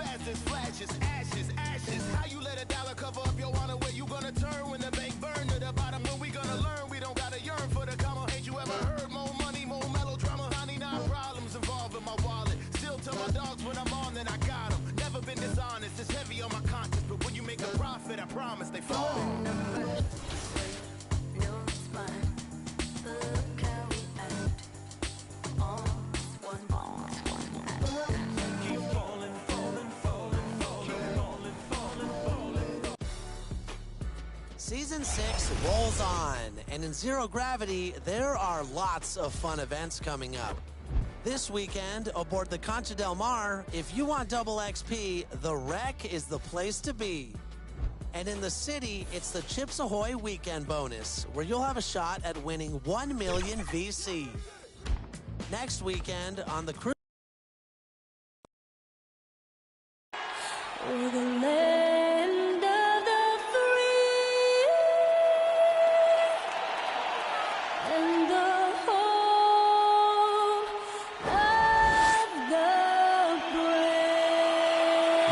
fastest flashes, ashes, ashes. How you let a dollar cover up your honor? Where you gonna turn when the bank burn to the bottom? When we gonna learn? We don't gotta yearn for the comma. Ain't you ever heard? More money, more melodrama. 99 problems involved in my wallet. Still tell my dogs when I'm on, then I got them. Never been dishonest. It's heavy on my conscience, but when you make a profit, I promise they fall. Season 6 rolls on, and in Zero Gravity, there are lots of fun events coming up. This weekend, aboard the Concha del Mar, if you want double XP, the Wreck is the place to be. And in the city, it's the Chips Ahoy weekend bonus, where you'll have a shot at winning 1 million VC. Next weekend on the cruise.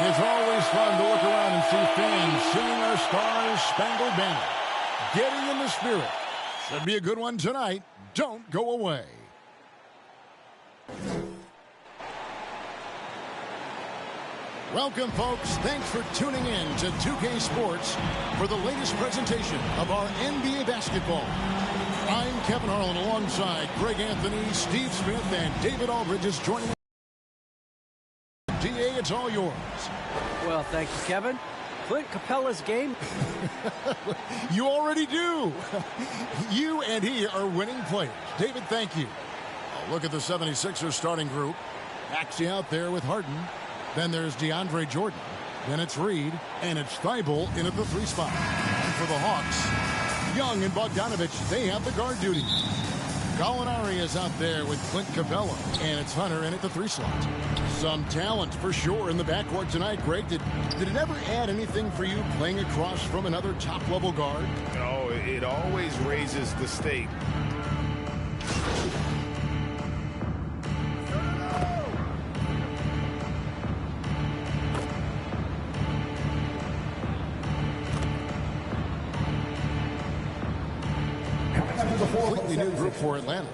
It's always fun to look around and see fans singing our Star-Spangled Banner. Getting in the spirit. Should be a good one tonight. Don't go away. Welcome, folks. Thanks for tuning in to 2K Sports for the latest presentation of our NBA basketball. I'm Kevin Harlan alongside Greg Anthony, Steve Smith, and David Aldridge is joining us. DA, it's all yours. Well, thank you, Kevin. Clint Capella's game. You already do. You and he are winning players. David, thank you. Oh, look at the 76ers starting group. Maxey out there with Harden. Then there's DeAndre Jordan. Then it's Reed. And it's Thibault in at the 3 spot. And for the Hawks, Young and Bogdanovich, they have the guard duty. Gallinari is out there with Clint Capella. And it's Hunter in at the 3 slot. Some talent for sure in the backcourt tonight, Greg. Did it ever add anything for you playing across from another top-level guard? Oh, it always raises the stake. Completely new group for Atlanta.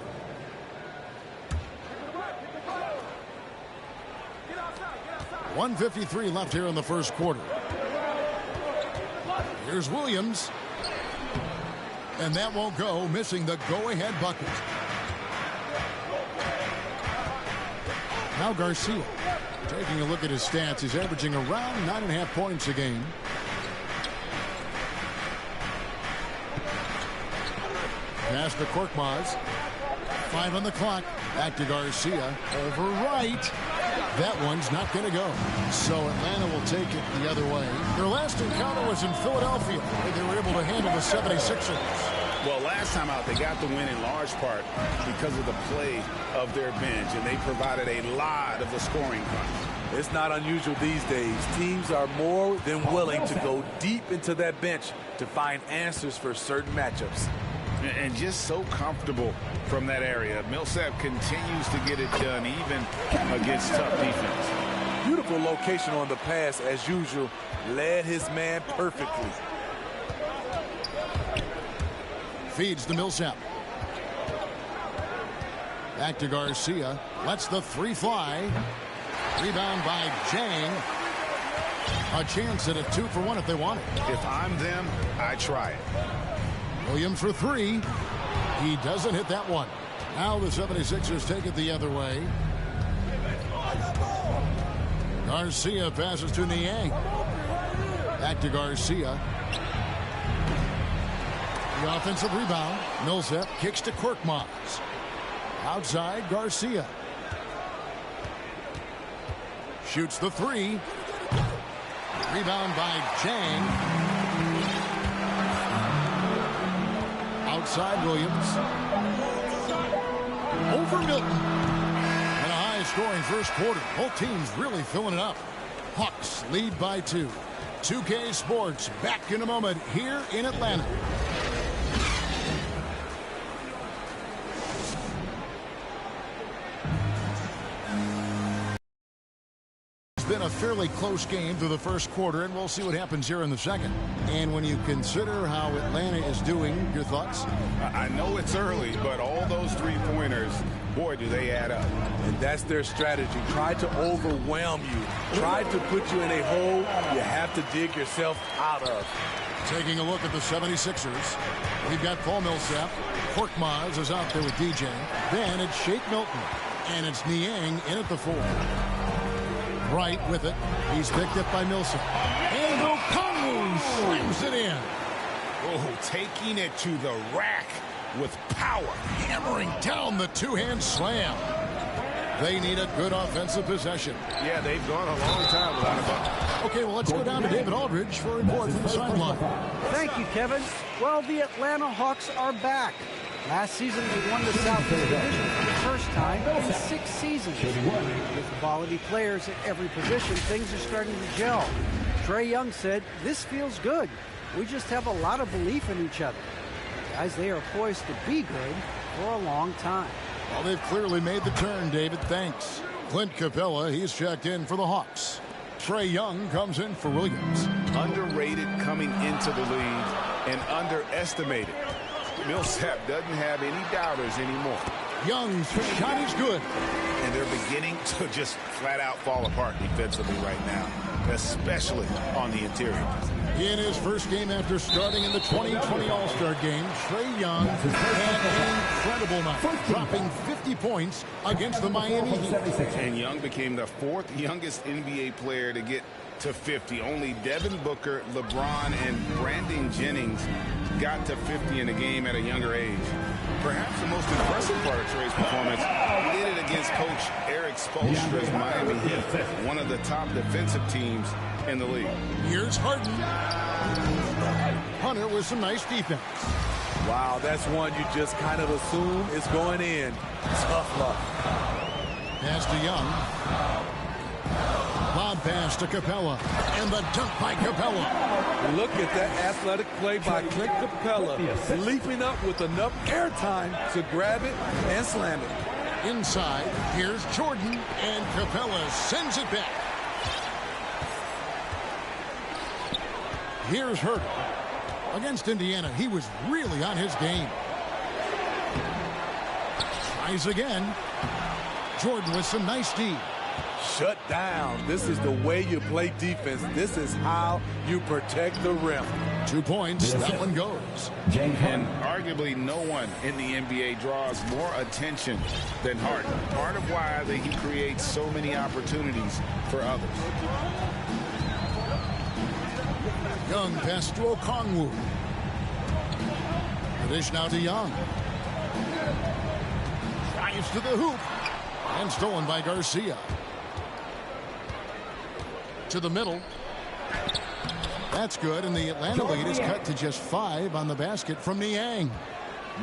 .153 left here in the first quarter. Here's Williams. And that won't go, missing the go-ahead bucket. Now Garcia. Taking a look at his stats, he's averaging around 9.5 points a game. Pass to Korkmaz. 5 on the clock. Back to Garcia. Over right. That one's not going to go. So Atlanta will take it the other way. Their last encounter was in Philadelphia, where they were able to handle the 76ers. Well, last time out, they got the win in large part because of the play of their bench, and they provided a lot of the scoring front. It's not unusual these days. Teams are more than willing to go deep into that bench to find answers for certain matchups. And just so comfortable from that area. Millsap continues to get it done even against tough defense. Beautiful location on the pass as usual. Led his man perfectly. Feeds to Millsap. Back to Garcia. Lets the 3 fly. Rebound by Jang. A chance at a 2-for-1 if they want it. If I'm them, I try it. Williams for 3. He doesn't hit that one. Now the 76ers take it the other way. Garcia passes to Niang. Back to Garcia. The offensive rebound. Millsap kicks to Korkmaz. Outside, Garcia. Shoots the 3. Rebound by Jang. Outside Williams. Over Milton. And a high-scoring first quarter. Both teams really filling it up. Hawks lead by 2. 2K Sports back in a moment here in Atlanta. It's been been a fairly close game through the first quarter, and we'll see what happens here in the second. And when you consider how Atlanta is doing, your thoughts? I know it's early, but all those three-pointers, boy, do they add up. And that's their strategy. Try to overwhelm you. Try to put you in a hole you have to dig yourself out of. Taking a look at the 76ers, we've got Paul Millsap. Korkmaz is out there with DJ. Then it's Shake Milton. And it's Niang in at the 4. Right with it. He's picked up by Millsap. And Okongwu slams it in. Oh, taking it to the rack with power. Hammering down the two-hand slam. They need a good offensive possession. Yeah, they've gone a long time without a bucket. Okay, well, let's go down to David Aldridge for a report from the sideline. Thank you, Kevin. Well, the Atlanta Hawks are back. Last season, they won the South Division for the first time in 6 seasons. With quality players at every position, things are starting to gel. Trae Young said, "This feels good. We just have a lot of belief in each other." Guys, they are poised to be good for a long time. Well, they've clearly made the turn, David. Thanks. Clint Capella, he's checked in for the Hawks. Trae Young comes in for Williams. Underrated coming into the league and underestimated. Millsap doesn't have any doubters anymore. Young's shot is good. And they're beginning to just flat out fall apart defensively right now, especially on the interior. In his first game after starting in the 2020 All-Star Game, Trae Young had an incredible night, dropping 50 points against the Miami Heat. And Young became the 4th youngest NBA player to get to 50. Only Devin Booker, LeBron, and Brandon Jennings got to 50 in a game at a younger age. Perhaps the most impressive part of Trae's performance, he did it against Coach Eric Spoelstra's Miami Heat, one of the top defensive teams in the league. Here's Harden. Hunter with some nice defense. Wow, that's one you just kind of assume is going in. Tough luck. Pass to Young. Lob pass to Capella. And the dunk by Capella. Look at that athletic play by Clint Capella, leaping up with enough airtime to grab it and slam it. Inside, here's Jordan, and Capella sends it back. Here's Hurt. Against Indiana, he was really on his game. Tries again. Jordan with some nice D. Shut down. This is the way you play defense. This is how you protect the rim. 2 points. That one goes. And arguably no one in the NBA draws more attention than Harden. Part of why he creates so many opportunities for others. Young pass to Okongwu. The dish now to Young. Drives to the hoop. And stolen by Garcia. To the middle. That's good, and the Atlanta lead is cut to just 5 on the basket from Niang.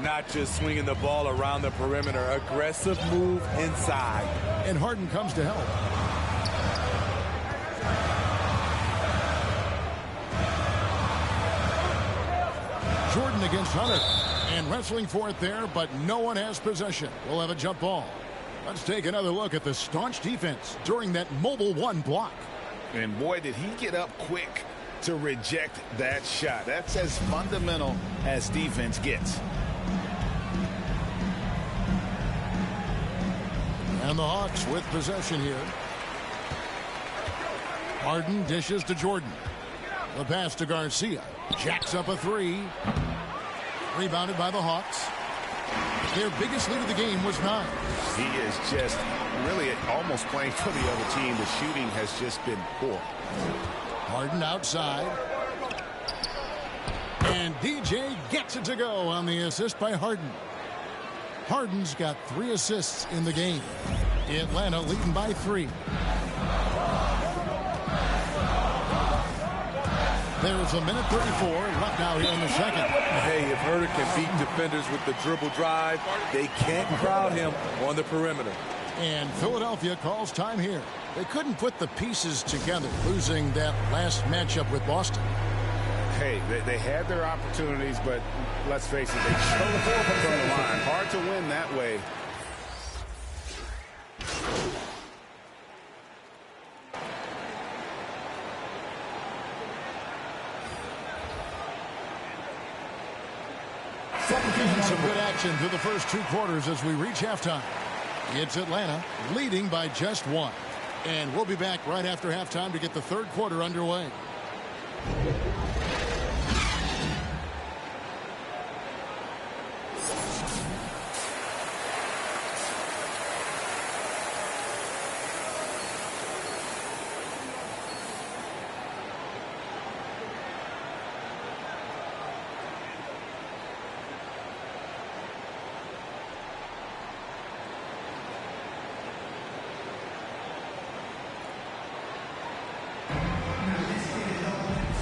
Not just swinging the ball around the perimeter. Aggressive move inside. And Harden comes to help. Jordan against Hunter. And wrestling for it there, but no one has possession. We'll have a jump ball. Let's take another look at the staunch defense during that mobile 1 block. And boy, did he get up quick to reject that shot. That's as fundamental as defense gets. And the Hawks with possession here. Harden dishes to Jordan. The pass to Garcia. Jacks up a 3. Rebounded by the Hawks. Their biggest lead of the game was 9. He is just really almost playing for the other team. The shooting has just been poor. Harden outside. And DJ gets it to go on the assist by Harden. Harden's got 3 assists in the game. Atlanta leading by 3. There's a minute 34 left out here in the second. Hey, if Herter can beat defenders with the dribble drive, they can't crowd him on the perimeter. And Philadelphia calls time here. They couldn't put the pieces together, losing that last matchup with Boston. Hey, they had their opportunities, but let's face it, they choked from the line. Hard to win that way. Some good action through the first 2 quarters as we reach halftime. It's Atlanta leading by just 1. And we'll be back right after halftime to get the 3rd quarter underway.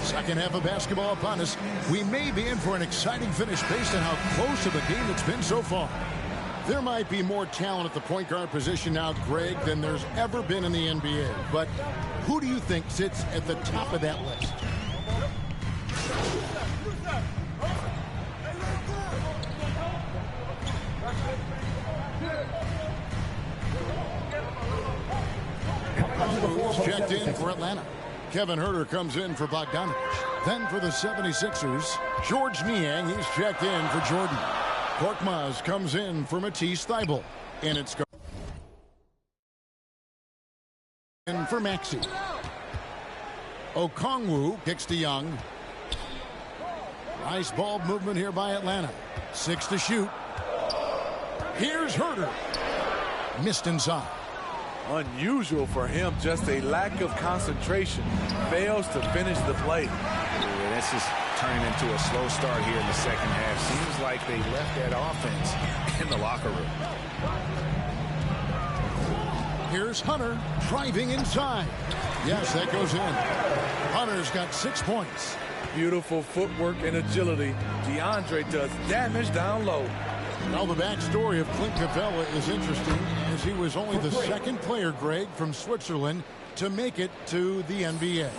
Second half of basketball upon us. We may be in for an exciting finish based on how close to the game it's been so far. There might be more talent at the point guard position now, Greg, than there's ever been in the NBA. But who do you think sits at the top of that list? Checked in for Atlanta. Kevin Huerter comes in for Bogdanovich. Then for the 76ers, George Niang, he's checked in for Jordan. Korkmaz comes in for Matisse Thybulle. And it's in for Maxey. Okongwu kicks to Young. Nice ball movement here by Atlanta. 6 to shoot. Here's Huerter. Missed inside. Unusual for him, just a lack of concentration. Fails to finish the play. Yeah, this is turning into a slow start here in the second half. Seems like they left that offense in the locker room. Here's Hunter driving inside. Yes, that goes in. Hunter's got 6 points. Beautiful footwork and agility. DeAndre does damage down low. Now the backstory of Clint Capella is interesting, as he was only the 2nd player, Greg, from Switzerland to make it to the NBA.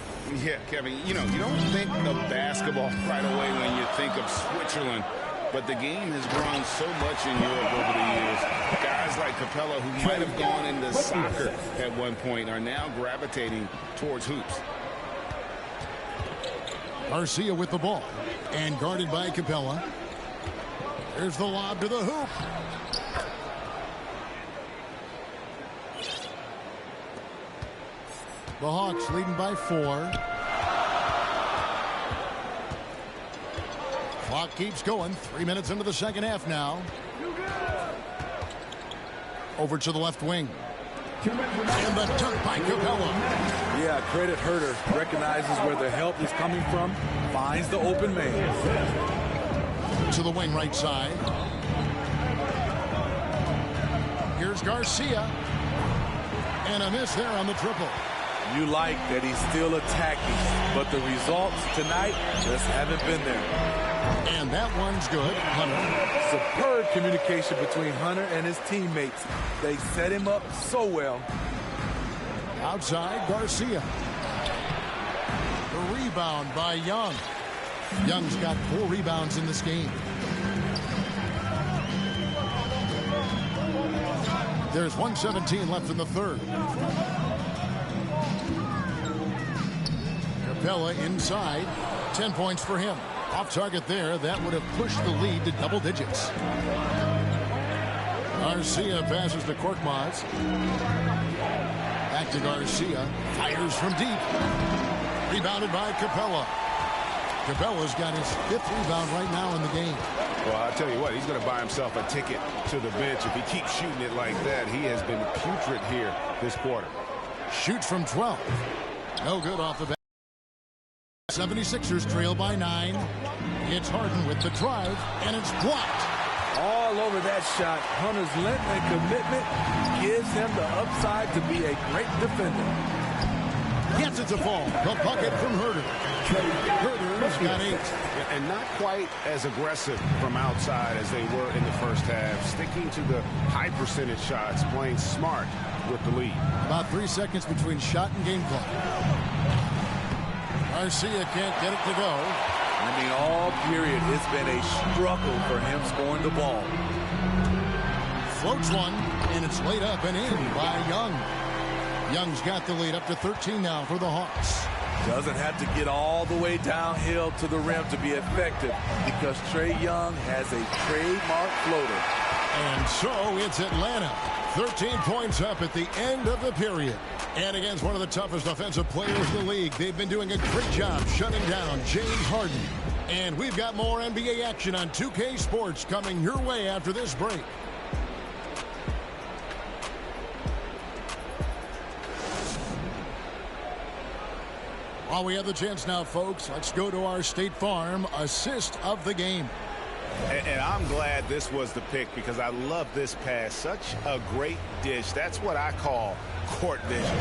Yeah, Kevin, you know, you don't think of basketball right away when you think of Switzerland, but the game has grown so much in Europe over the years. Guys like Capella, who might have gone into soccer at one point, are now gravitating towards hoops. Garcia with the ball, and guarded by Capella. There's the lob to the hoop. The Hawks leading by 4. Clock keeps going. 3 minutes into the second half now. Over to the left wing. And the dunk by Capella. Yeah, credit Huerter. Recognizes where the help is coming from. Finds the open man. To the wing right side. Here's Garcia. And a miss there on the triple. You like that he's still attacking, but the results tonight just haven't been there. And that one's good. Hunter. Superb communication between Hunter and his teammates. They set him up so well. Outside, Garcia. The rebound by Young. Young's got 4 rebounds in this game. There's 1:17 left in the 3rd. Capella inside. 10 points for him. Off target there. That would have pushed the lead to double digits. Garcia passes to Korkmaz. Back to Garcia. Fires from deep. Rebounded by Capella. Capella's got his 5th rebound right now in the game. Well, I'll tell you what, he's going to buy himself a ticket to the bench. If he keeps shooting it like that, he has been putrid here this quarter. Shoots from 12. No good off the bat. 76ers trail by 9. It's Harden with the drive, and it's blocked. All over that shot. Hunter's length and commitment gives him the upside to be a great defender. Yes, it's a fall. The bucket from Huerter. Huerter's got 8. And not quite as aggressive from outside as they were in the first half. Sticking to the high percentage shots, playing smart with the lead. About 3 seconds between shot and game clock. Garcia can't get it to go. I mean, all period, it's been a struggle for him scoring the ball. Floats one, and it's laid up and in by Young. Young's got the lead up to 13 now for the Hawks. Doesn't have to get all the way downhill to the rim to be effective because Trae Young has a trademark floater. And so it's Atlanta. 13 points up at the end of the period. And against one of the toughest offensive players in the league, they've been doing a great job shutting down James Harden. And we've got more NBA action on 2K Sports coming your way after this break. While we have the chance now, folks, let's go to our State Farm assist of the game. And I'm glad this was the pick because I love this pass. Such a great dish. That's what I call court vision.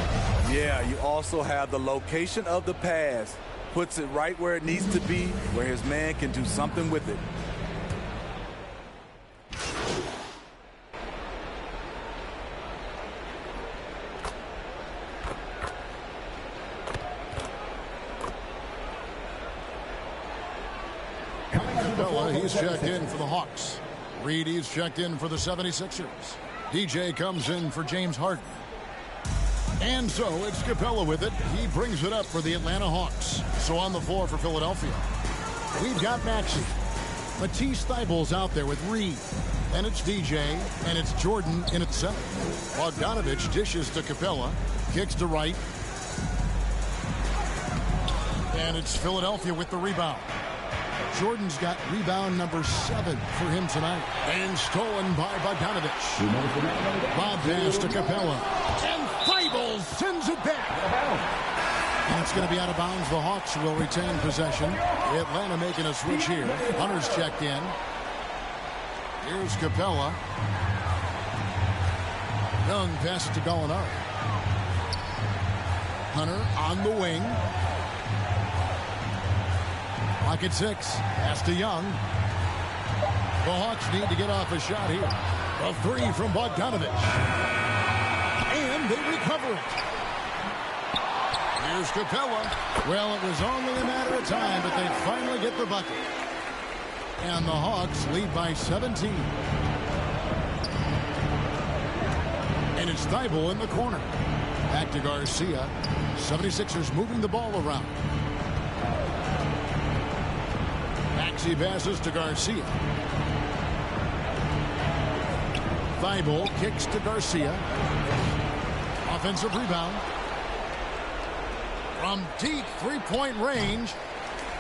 Yeah, you also have the location of the pass. Puts it right where it needs to be, where his man can do something with it. He's checked in for the Hawks. Reed, he's checked in for the 76ers. DJ comes in for James Harden. And so it's Capella with it. He brings it up for the Atlanta Hawks. So on the floor for Philadelphia, we've got Maxey. Matisse Thybulle's out there with Reed. And it's DJ, and it's Jordan in at center. Bogdanovich dishes to Capella. Kicks to right. And it's Philadelphia with the rebound. Jordan's got rebound number 7 for him tonight. And stolen by Bogdanovich. Bob pass to Capella. And Thybulle sends it back. And it's going to be out of bounds. The Hawks will retain possession. Atlanta making a switch here. Hunter's checked in. Here's Capella. Young passes to Gallinari. Hunter on the wing. Clock at 6. Pass to Young. The Hawks need to get off a shot here. A 3 from Bogdanovich. And they recover it. Here's Capella. Well, it was only a matter of time, but they finally get the bucket. And the Hawks lead by 17. And it's Thybulle in the corner. Back to Garcia. 76ers moving the ball around. Maxey passes to Garcia. Thybulle kicks to Garcia. Offensive rebound. From deep three-point range,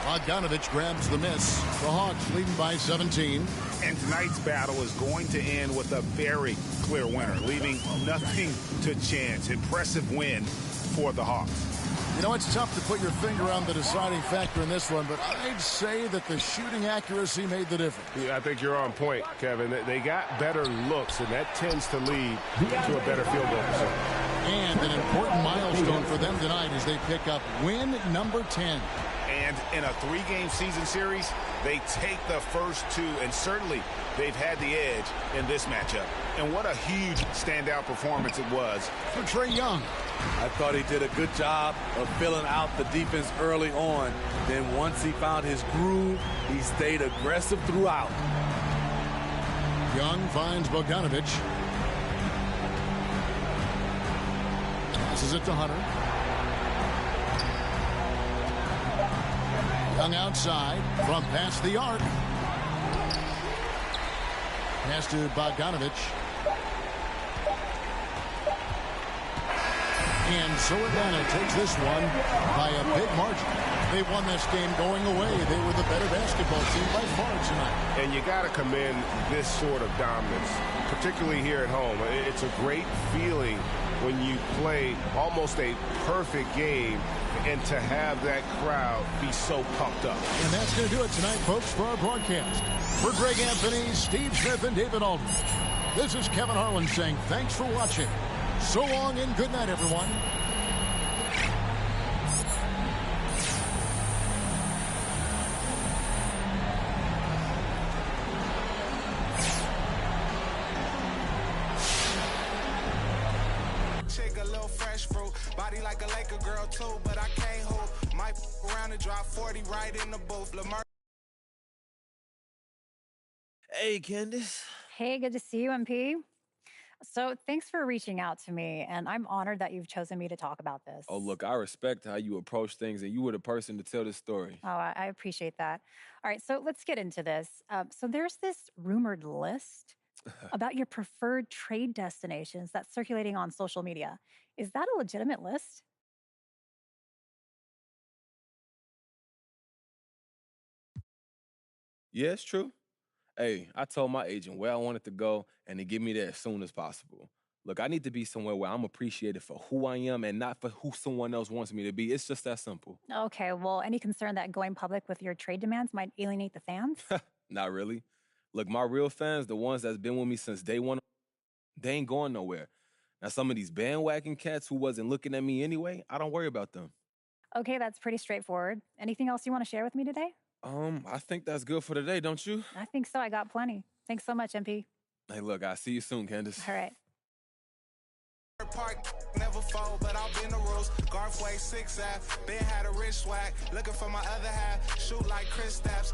Bogdanovich grabs the miss. The Hawks leading by 17. And tonight's battle is going to end with a very clear winner, leaving nothing to chance. Impressive win for the Hawks. You know, it's tough to put your finger on the deciding factor in this one, but I'd say that the shooting accuracy made the difference. Yeah, I think you're on point, Kevin. They got better looks, and that tends to lead to a better field goal percentage. And an important milestone for them tonight as they pick up win number 10. And in a 3-game season series, they take the first 2, and certainly they've had the edge in this matchup. And what a huge standout performance it was for Trae Young. I thought he did a good job of filling out the defense early on. Then once he found his groove, he stayed aggressive throughout. Young finds Bogdanovich. Passes it to Hunter. Young outside from past the arc. Pass to Bogdanovich. And so Atlanta takes this one by a big margin. They won this game going away. They were the better basketball team by far tonight. And you got to commend this sort of dominance, particularly here at home. It's a great feeling when you play almost a perfect game and to have that crowd be so pumped up. And that's going to do it tonight, folks, for our broadcast. For Greg Anthony, Steve Smith, and David Aldridge, this is Kevin Harlan saying thanks for watching. So long and good night, everyone. Chick a little fresh fruit, body like a Laker girl too, but I can't hold. Might around and drop 40 right in the booth. Hey, Candace. Hey, good to see you, MP. So thanks for reaching out to me, and I'm honored that you've chosen me to talk about this. Oh, look, I respect how you approach things, and you were the person to tell this story. Oh, I appreciate that. All right, so let's get into this. So there's this rumored list about your preferred trade destinations that's circulating on social media. Is that a legitimate list? Yeah, it's true. Hey, I told my agent where I wanted to go and to get me there as soon as possible. Look, I need to be somewhere where I'm appreciated for who I am and not for who someone else wants me to be. It's just that simple. Okay, well, any concern that going public with your trade demands might alienate the fans? Not really. Look, my real fans, the ones that's been with me since day one, they ain't going nowhere. Now, some of these bandwagon cats who wasn't looking at me anyway, I don't worry about them. Okay, that's pretty straightforward. Anything else you want to share with me today? I think that's good for today, don't you? I think so. I got plenty. Thanks so much, MP. Hey, look, I'll see you soon, Candace. All right. Park never fold, but I'll bend the rules. Garfway 6 Ave, Ben had a rich swag. Looking for my other half, shoot like Chris Stapps.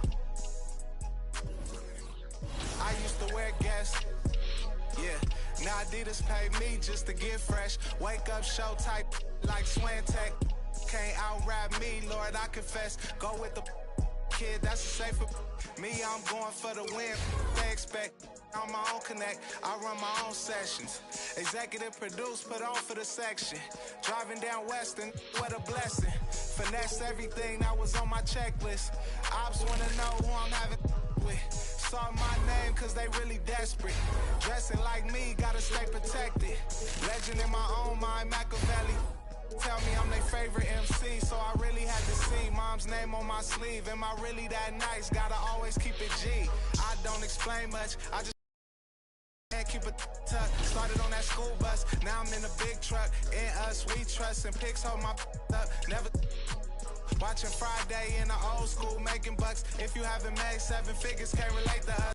I used to wear Guess, yeah. Now Adidas pay me just to get fresh. Wake up, show type like Swantech. Can't out rap me, Lord, I confess. Go with the kid, that's a safer. Me, I'm going for the win. They expect. On my own connect, I run my own sessions. Executive produce, put on for the section. Driving down Western, what a blessing. Finesse everything that was on my checklist. Ops wanna know who I'm having with. Saw my name cause they really desperate. Dressing like me, gotta stay protected. Legend in my own mind, Machiavelli. Tell me I'm their favorite MC, so I really had to see mom's name on my sleeve. Am I really that nice? Gotta always keep it G. I don't explain much, I just keep it tuck. Started on that school bus, now I'm in a big truck. In us, we trust, and pics hold my up. Never watching Friday in the old school, making bucks. If you haven't made 7 figures, can't relate to us.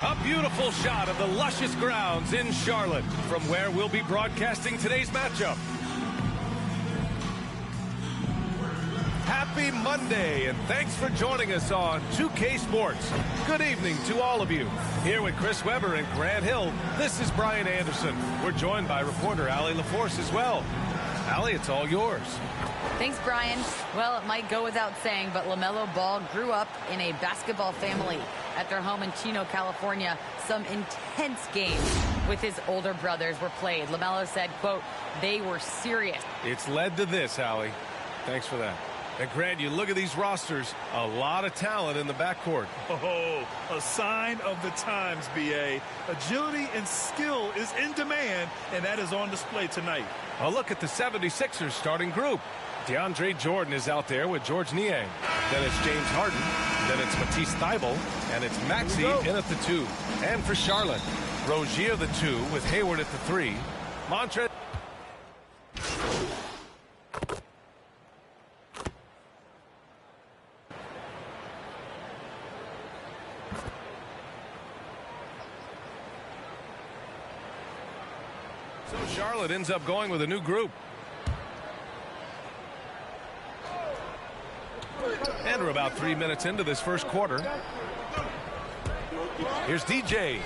A beautiful shot of the luscious grounds in Charlotte, from where we'll be broadcasting today's matchup. Happy Monday, and thanks for joining us on 2K Sports. Good evening to all of you. Here with Chris Webber and Grant Hill, this is Brian Anderson. We're joined by reporter Allie LaForce as well. Allie, it's all yours. Thanks, Brian. Well, it might go without saying, but LaMelo Ball grew up in a basketball family. At their home in Chino, California, some intense games with his older brothers were played. LaMelo said, quote, they were serious. It's led to this, Allie. Thanks for that. And Grant, you look at these rosters, a lot of talent in the backcourt. Oh, a sign of the times, B.A. Agility and skill is in demand, and that is on display tonight. A look at the 76ers starting group. DeAndre Jordan is out there with George Niang. Then it's James Harden. Then it's Matisse Thybulle. And it's Maxey in at the 2. And for Charlotte, Rozier the 2 with Hayward at the 3. Montrezl. So Charlotte ends up going with a new group. And we're about 3 minutes into this first quarter. Here's DJ.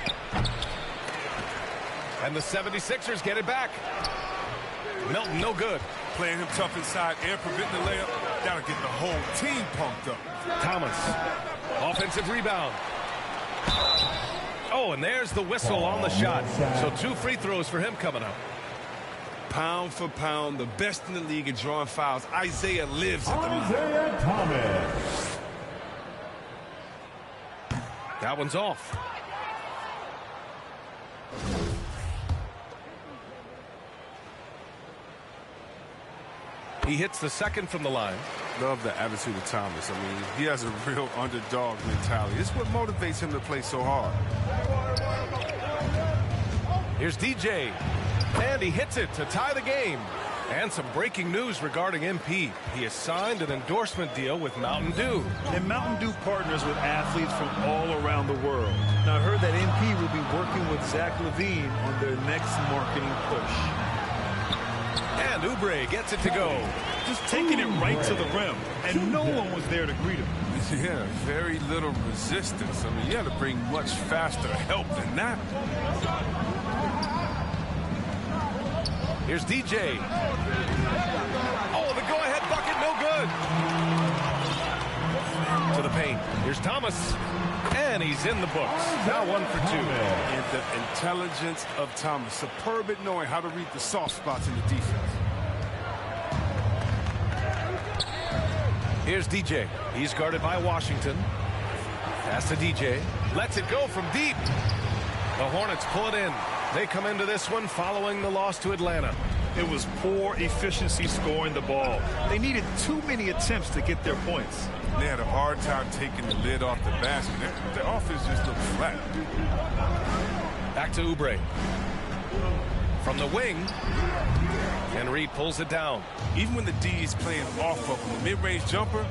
And the 76ers get it back. Milton, no good. Playing him tough inside and preventing the layup. That'll get the whole team pumped up. Thomas. Offensive rebound. Oh, and there's the whistle on the shot. So 2 free throws for him coming up. Pound for pound, the best in the league at drawing fouls. Isaiah lives at the line. Isaiah Thomas. That one's off. He hits the second from the line. Love the attitude of Thomas. I mean, he has a real underdog mentality. It's what motivates him to play so hard. Here's DJ. And he hits it to tie the game. And some breaking news regarding MP. He has signed an endorsement deal with Mountain Dew. And Mountain Dew partners with athletes from all around the world. Now, I heard that MP will be working with Zach LaVine on their next marketing push. And Oubre gets it to go. Just taking it right to the rim, and no one was there to greet him. Yeah, very little resistance. I mean, you had to bring much faster help than that. Here's DJ. Oh, the go-ahead bucket, no good. To the paint. Here's Thomas. And he's in the books. Now 1 for 2. And the intelligence of Thomas. Superb at knowing how to read the soft spots in the defense. Here's DJ. He's guarded by Washington. Pass to DJ. Lets it go from deep. The Hornets pull it in. They come into this one following the loss to Atlanta. It was poor efficiency scoring the ball. They needed too many attempts to get their points. They had a hard time taking the lid off the basket. Their offense just looked flat. Back to Oubre. From the wing. Henry pulls it down. Even when the D is playing off of him, the mid-range jumper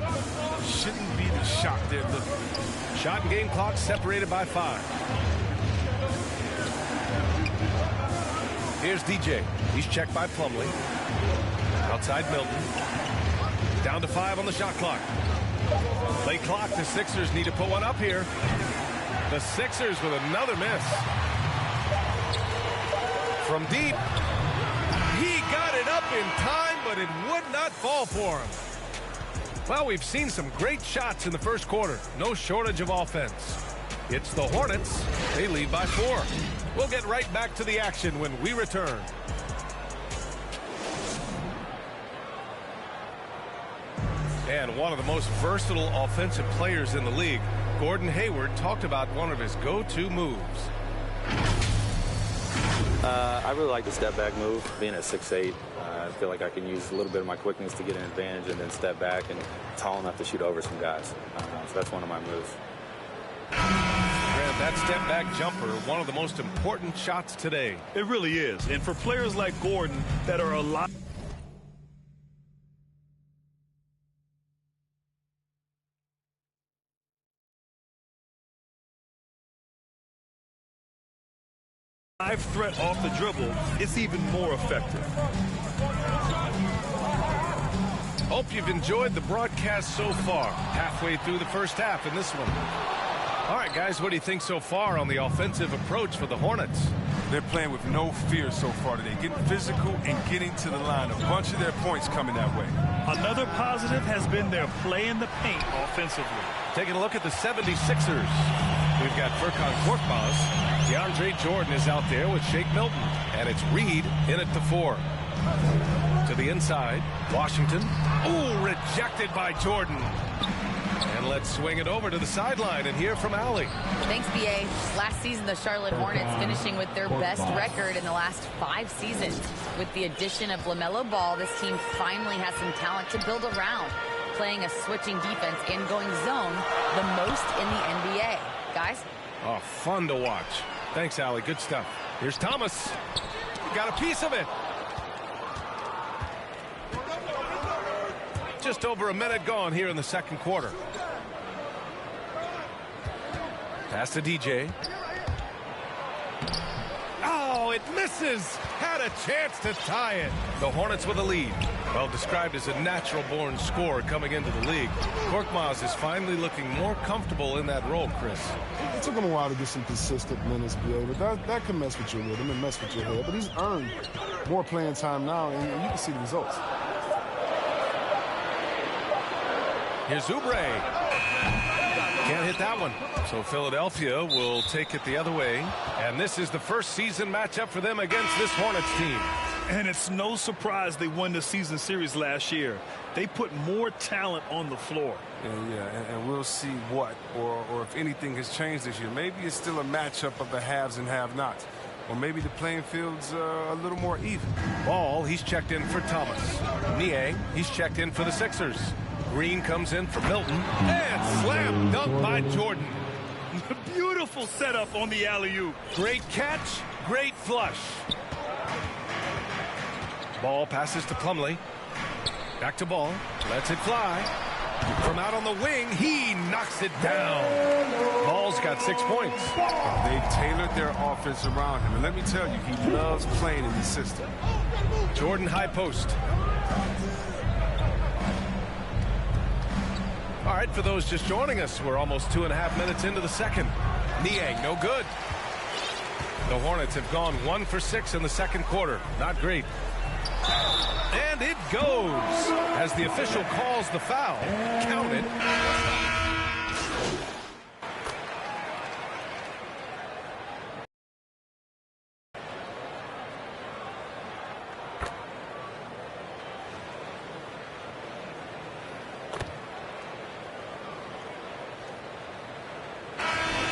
shouldn't be the shot they're looking for. Shot and game clock separated by 5. Here's DJ. He's checked by Plumlee. Outside Milton. Down to 5 on the shot clock. Play clock. The Sixers need to put one up here. The Sixers with another miss. From deep. He got it up in time, but it would not fall for him. Well, we've seen some great shots in the first quarter. No shortage of offense. It's the Hornets. They lead by 4. We'll get right back to the action when we return. And one of the most versatile offensive players in the league, Gordon Hayward, talked about one of his go-to moves. I really like the step-back move. Being at 6'8", I feel like I can use a little bit of my quickness to get an advantage and then step back, and tall enough to shoot over some guys. So that's one of my moves. Grant, that step-back jumper, one of the most important shots today. It really is. And for players like Gordon that are a lot... live threat off the dribble, it's even more effective. Hope you've enjoyed the broadcast so far. Halfway through the first half in this one. All right, guys, what do you think so far on the offensive approach for the Hornets? They're playing with no fear so far today, getting physical and getting to the line. A bunch of their points coming that way. Another positive has been their play in the paint offensively. Taking a look at the 76ers. We've got Furkan Korkmaz. DeAndre Jordan is out there with Shake Milton. And it's Reed in at the 4. To the inside, Washington. Ooh, rejected by Jordan. And let's swing it over to the sideline and hear from Allie. Thanks, B.A. Last season, the Charlotte Hornets finishing with their best record in the last 5 seasons. With the addition of LaMelo Ball, this team finally has some talent to build around, playing a switching defense and going zone the most in the NBA. Guys? Oh, fun to watch. Thanks, Allie. Good stuff. Here's Thomas. Got a piece of it. Just over a minute gone here in the second quarter. Pass to DJ. Oh, it misses. Had a chance to tie it. The Hornets with a lead. Well described as a natural-born scorer coming into the league. Korkmaz is finally looking more comfortable in that role, Chris. It took him a while to get some consistent minutes, BA, but that can mess with your rhythm and mess with your head. But he's earned more playing time now, and you can see the results. Here's Oubre. Can't hit that one. So Philadelphia will take it the other way. And this is the first season matchup for them against this Hornets team. And it's no surprise they won the season series last year. They put more talent on the floor. And we'll see what or if anything has changed this year. Maybe it's still a matchup of the haves and have-nots. Or maybe the playing field's a little more even. Ball, he's checked in for Thomas. Niang, he's checked in for the Sixers. Green comes in for Milton. And slam dunk by Jordan. Beautiful setup on the alley-oop. Great catch, great flush. Ball passes to Plumlee. Back to Ball, lets it fly. From out on the wing, he knocks it down. Ball's got 6 points. They've tailored their offense around him. And let me tell you, he loves playing in the system. Jordan high post. All right, for those just joining us, we're almost 2.5 minutes into the second. Niang, no good. The Hornets have gone 1 for 6 in the second quarter. Not great. And it goes as the official calls the foul. Count it.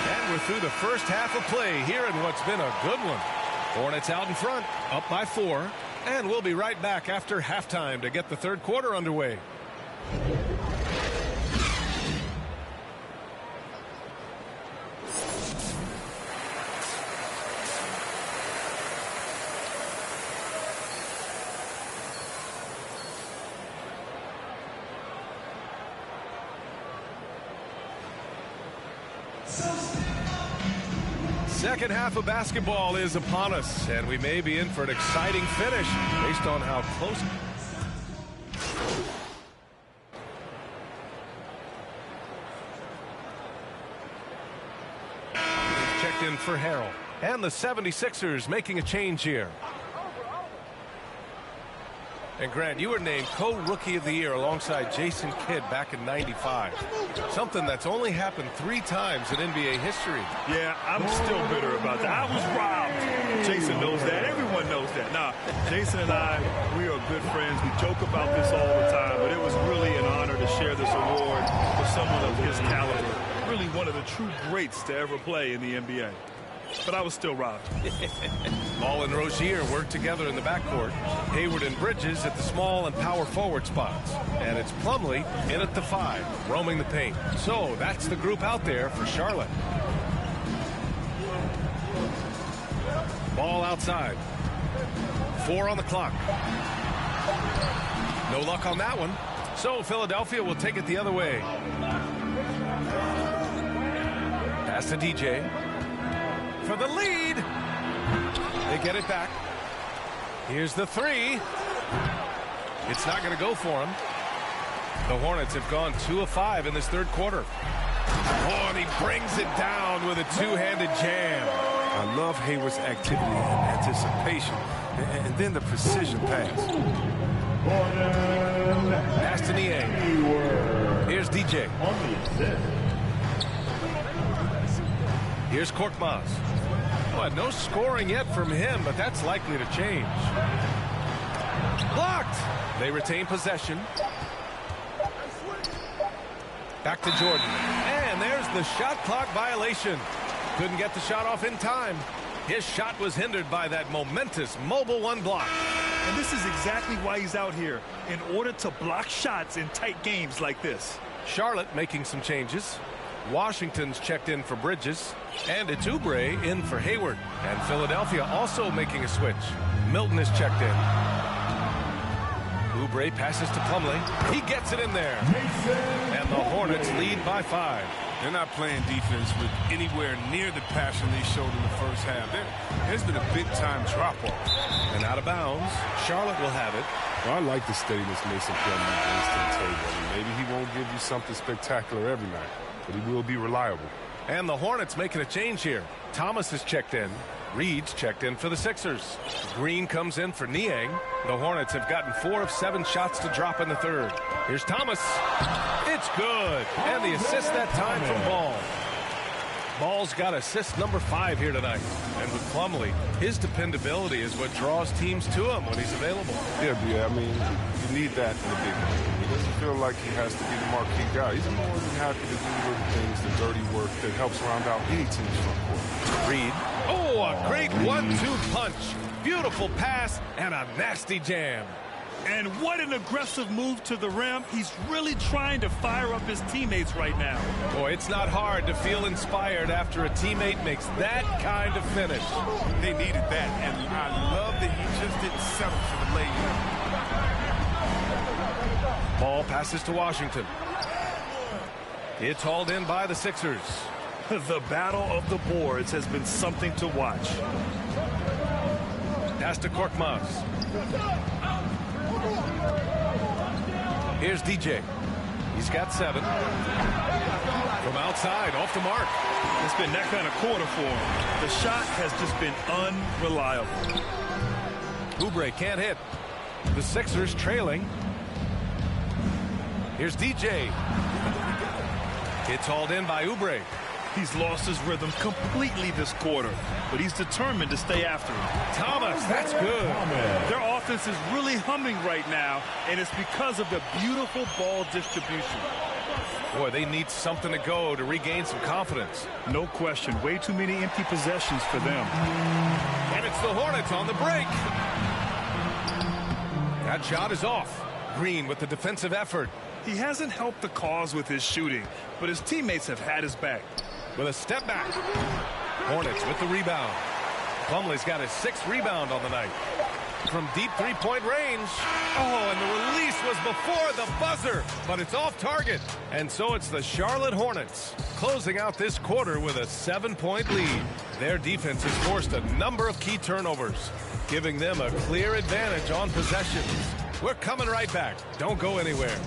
And we're through the first half of play here in what's been a good one. Hornets out in front, up by 4. And we'll be right back after halftime to get the third quarter underway. Second half of basketball is upon us, and we may be in for an exciting finish based on how close. Checked in for Harrell, and the 76ers making a change here. And Grant, you were named co-rookie of the year alongside Jason Kidd back in '95. Something that's only happened 3 times in NBA history. Yeah, I'm still bitter about that. I was robbed. Jason knows that. Everyone knows that. Now, Jason and I, we are good friends. We joke about this all the time, but it was really an honor to share this award with someone of his caliber. Really one of the true greats to ever play in the NBA. But I was still robbed. Ball and Rozier work together in the backcourt. Hayward and Bridges at the small and power forward spots. And it's Plumlee in at the 5, roaming the paint. So that's the group out there for Charlotte. Ball outside. 4 on the clock. No luck on that one. So Philadelphia will take it the other way. Pass to DJ. For the lead. They get it back. Here's the 3. It's not going to go for him. The Hornets have gone 2 of 5 in this third quarter. Oh, and he brings it down with a two-handed jam. I love Hayward's activity and anticipation, and then the precision pass. Pass to Niang. Here's DJ. Here's Korkmaz. Well, no scoring yet from him, but that's likely to change. Blocked. They retain possession. Back to Jordan. And there's the shot clock violation. Couldn't get the shot off in time. His shot was hindered by that momentous mobile 1 block. And this is exactly why he's out here, in order to block shots in tight games like this. Charlotte making some changes. Washington's checked in for Bridges. And it's Oubre in for Hayward. And Philadelphia also making a switch. Milton is checked in. Oubre passes to Plumlee. He gets it in there. And the Hornets lead by 5. They're not playing defense with anywhere near the passion they showed in the first half. There's been a big-time drop-off. And out of bounds, Charlotte will have it. Well, I like the steadiness Mason Plumlee brings to the table. Maybe he won't give you something spectacular every night, but he will be reliable. And the Hornets making a change here. Thomas is checked in. Reed's checked in for the Sixers. Green comes in for Niang. The Hornets have gotten 4 of 7 shots to drop in the third. Here's Thomas. It's good. And the assist that time from Ball. Ball's got assist number 5 here tonight. And with Plumlee, his dependability is what draws teams to him when he's available. Yeah, I mean, you need that in the big game. He doesn't feel like he has to be the marquee guy. He's more than happy to do little things, the dirty work that helps round out any team's front court. Reed. Oh, a great 1-2 punch. Beautiful pass and a nasty jam. And what an aggressive move to the rim. He's really trying to fire up his teammates right now. Boy, it's not hard to feel inspired after a teammate makes that kind of finish. They needed that, and I love that he just didn't settle for the layup. Ball passes to Washington. It's hauled in by the Sixers. The battle of the boards has been something to watch. Pass to Korkmaz. Here's DJ. He's got 7. From outside, off the mark. It's been that kind of quarter for him. The shot has just been unreliable. Oubre can't hit. The Sixers trailing. Here's DJ. It's hauled in by Oubre. He's lost his rhythm completely this quarter, but he's determined to stay after him. Thomas, that's good. Their offense is really humming right now, and it's because of the beautiful ball distribution. Boy, they need something to go to regain some confidence. No question. Way too many empty possessions for them. And it's the Hornets on the break. That shot is off. Green with the defensive effort. He hasn't helped the cause with his shooting, but his teammates have had his back. With a step back. Hornets with the rebound. Plumlee's got his 6th rebound on the night. From deep three-point range. Oh, and the release was before the buzzer, but it's off target. And so it's the Charlotte Hornets closing out this quarter with a 7-point lead. Their defense has forced a number of key turnovers, giving them a clear advantage on possessions. We're coming right back. Don't go anywhere.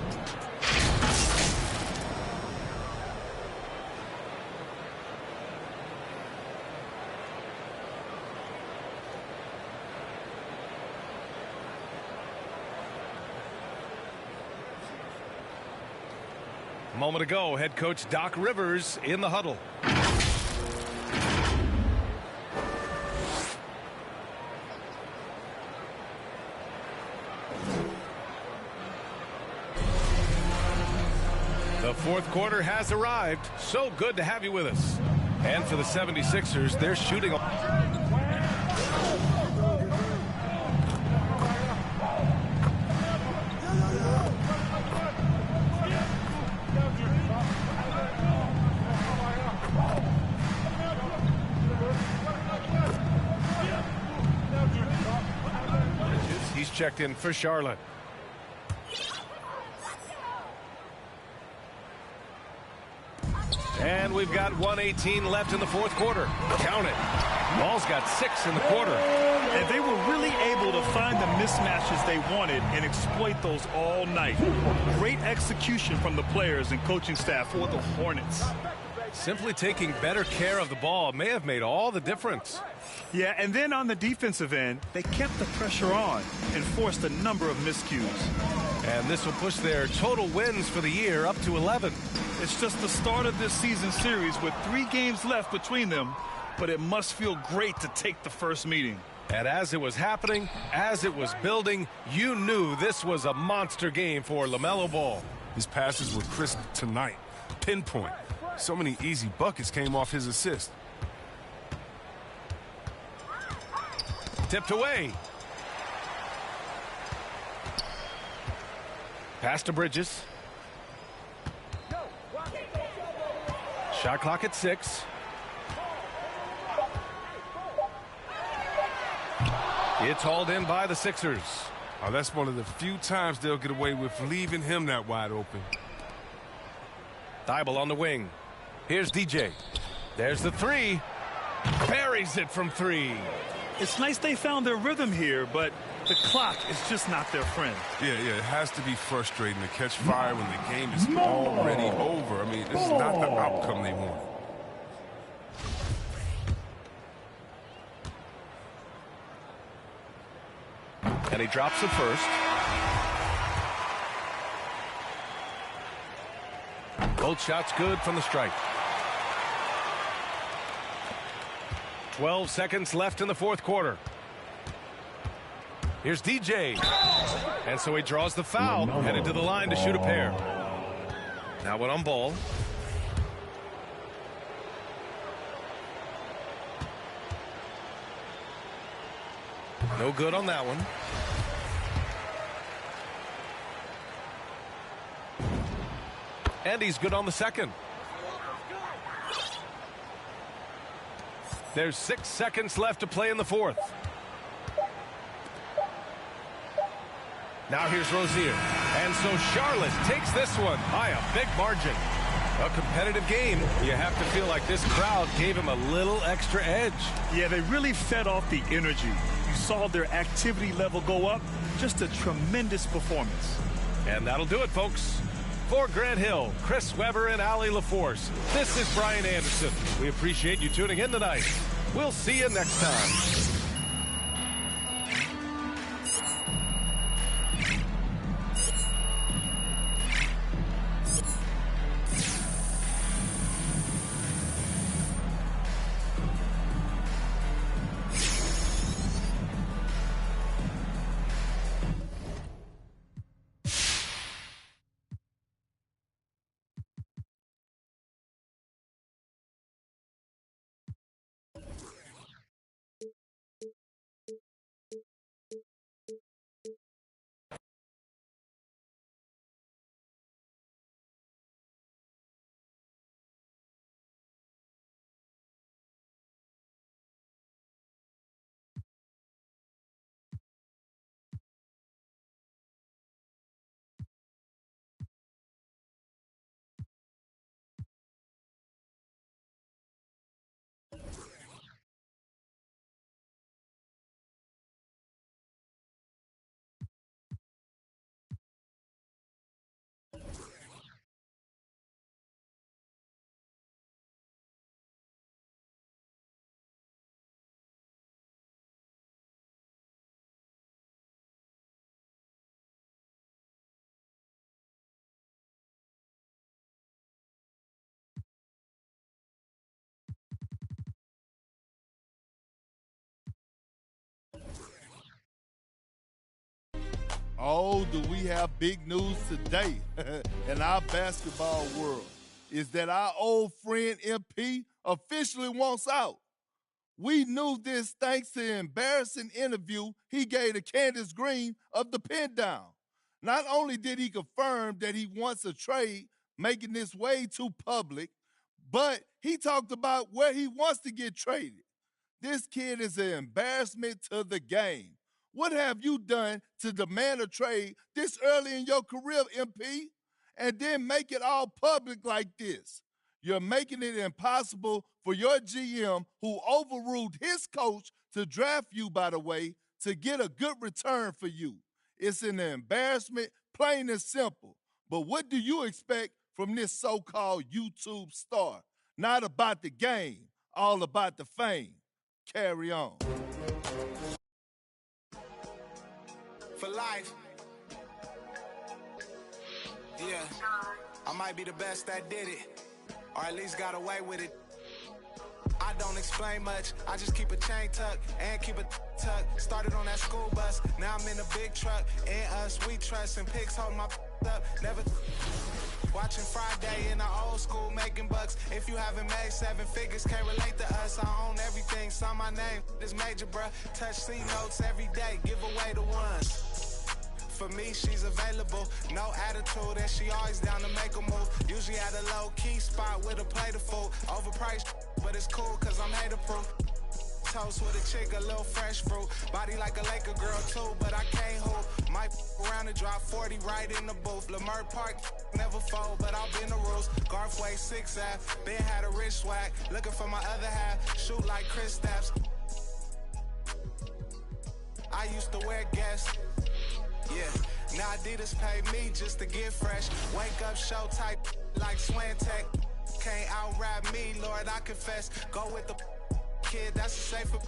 A moment ago, head coach Doc Rivers in the huddle. The fourth quarter has arrived. So good to have you with us. And for the 76ers, they're shooting. He's checked in for Charlotte. And we've got 1:18 left in the fourth quarter. Count it. Ball's got 6 in the quarter. And they were really able to find the mismatches they wanted and exploit those all night. Great execution from the players and coaching staff for the Hornets. Simply taking better care of the ball may have made all the difference. Yeah, and then on the defensive end, they kept the pressure on and forced a number of miscues. And this will push their total wins for the year up to 11. It's just the start of this season series with 3 games left between them, but it must feel great to take the first meeting. And as it was happening, as it was building, you knew this was a monster game for LaMelo Ball. His passes were crisp tonight. Pinpoint. So many easy buckets came off his assist. Tipped away. Pass to Bridges. Shot clock at 6. It's hauled in by the Sixers. Oh, that's one of the few times they'll get away with leaving him that wide open. Thibault on the wing. Here's DJ. There's the 3. Buries it from 3. It's nice they found their rhythm here, but the clock is just not their friend. Yeah, it has to be frustrating to catch fire when the game is already over. I mean, this is not the outcome they want. And he drops the first. Both shots good from the strike. 12 seconds left in the fourth quarter. Here's DJ. And so he draws the foul, headed to the line to shoot a pair. Now one on ball. No good on that one. And he's good on the second. There's 6 seconds left to play in the fourth. Now here's Rozier. And so Charlotte takes this one by a big margin. A competitive game. You have to feel like this crowd gave him a little extra edge. Yeah, they really fed off the energy. You saw their activity level go up. Just a tremendous performance. And that'll do it, folks. For Grant Hill, Chris Webber, and Allie LaForce, this is Brian Anderson. We appreciate you tuning in tonight. We'll see you next time. Oh, do we have big news today in our basketball world? Is that our old friend MP officially wants out. We knew this thanks to an embarrassing interview he gave to Candace Green of the Pin Down. Not only did he confirm that he wants a trade, making this way too public, but he talked about where he wants to get traded. This kid is an embarrassment to the game. What have you done to demand a trade this early in your career, MP? And then make it all public like this. You're making it impossible for your GM, who overruled his coach to draft you, by the way, to get a good return for you. It's an embarrassment, plain and simple. But what do you expect from this so-called YouTube star? Not about the game, all about the fame. Carry on. For life. Yeah, I might be the best that did it, or at least got away with it. I don't explain much, I just keep a chain tuck and keep it tucked. Started on that school bus, now I'm in a big truck. In us, we trust, and pigs hold my up. Never watching Friday in the old school, making bucks. If you haven't made 7 figures, can't relate to us. I own everything, sign my name, this major, bruh. Touch C notes every day, give away the ones. For me, she's available, no attitude, and she always down to make a move. Usually at a low-key spot with a plate of food. Overpriced, but it's cool, cause I'm hater-proof. Toast with a chick, a little fresh fruit. Body like a Laker girl, too, but I can't hoop. Might around and drop 40 right in the booth. Lamert Park, never fold, but I'll bend the rules. Garfway 6F, Ben had a rich swag. Looking for my other half, shoot like Chris Stapps. I used to wear Guess. Yeah, now Adidas pay me just to get fresh. Wake up, show type like Swantech. Can't out-rap me, Lord, I confess. Go with the kid, that's a safer.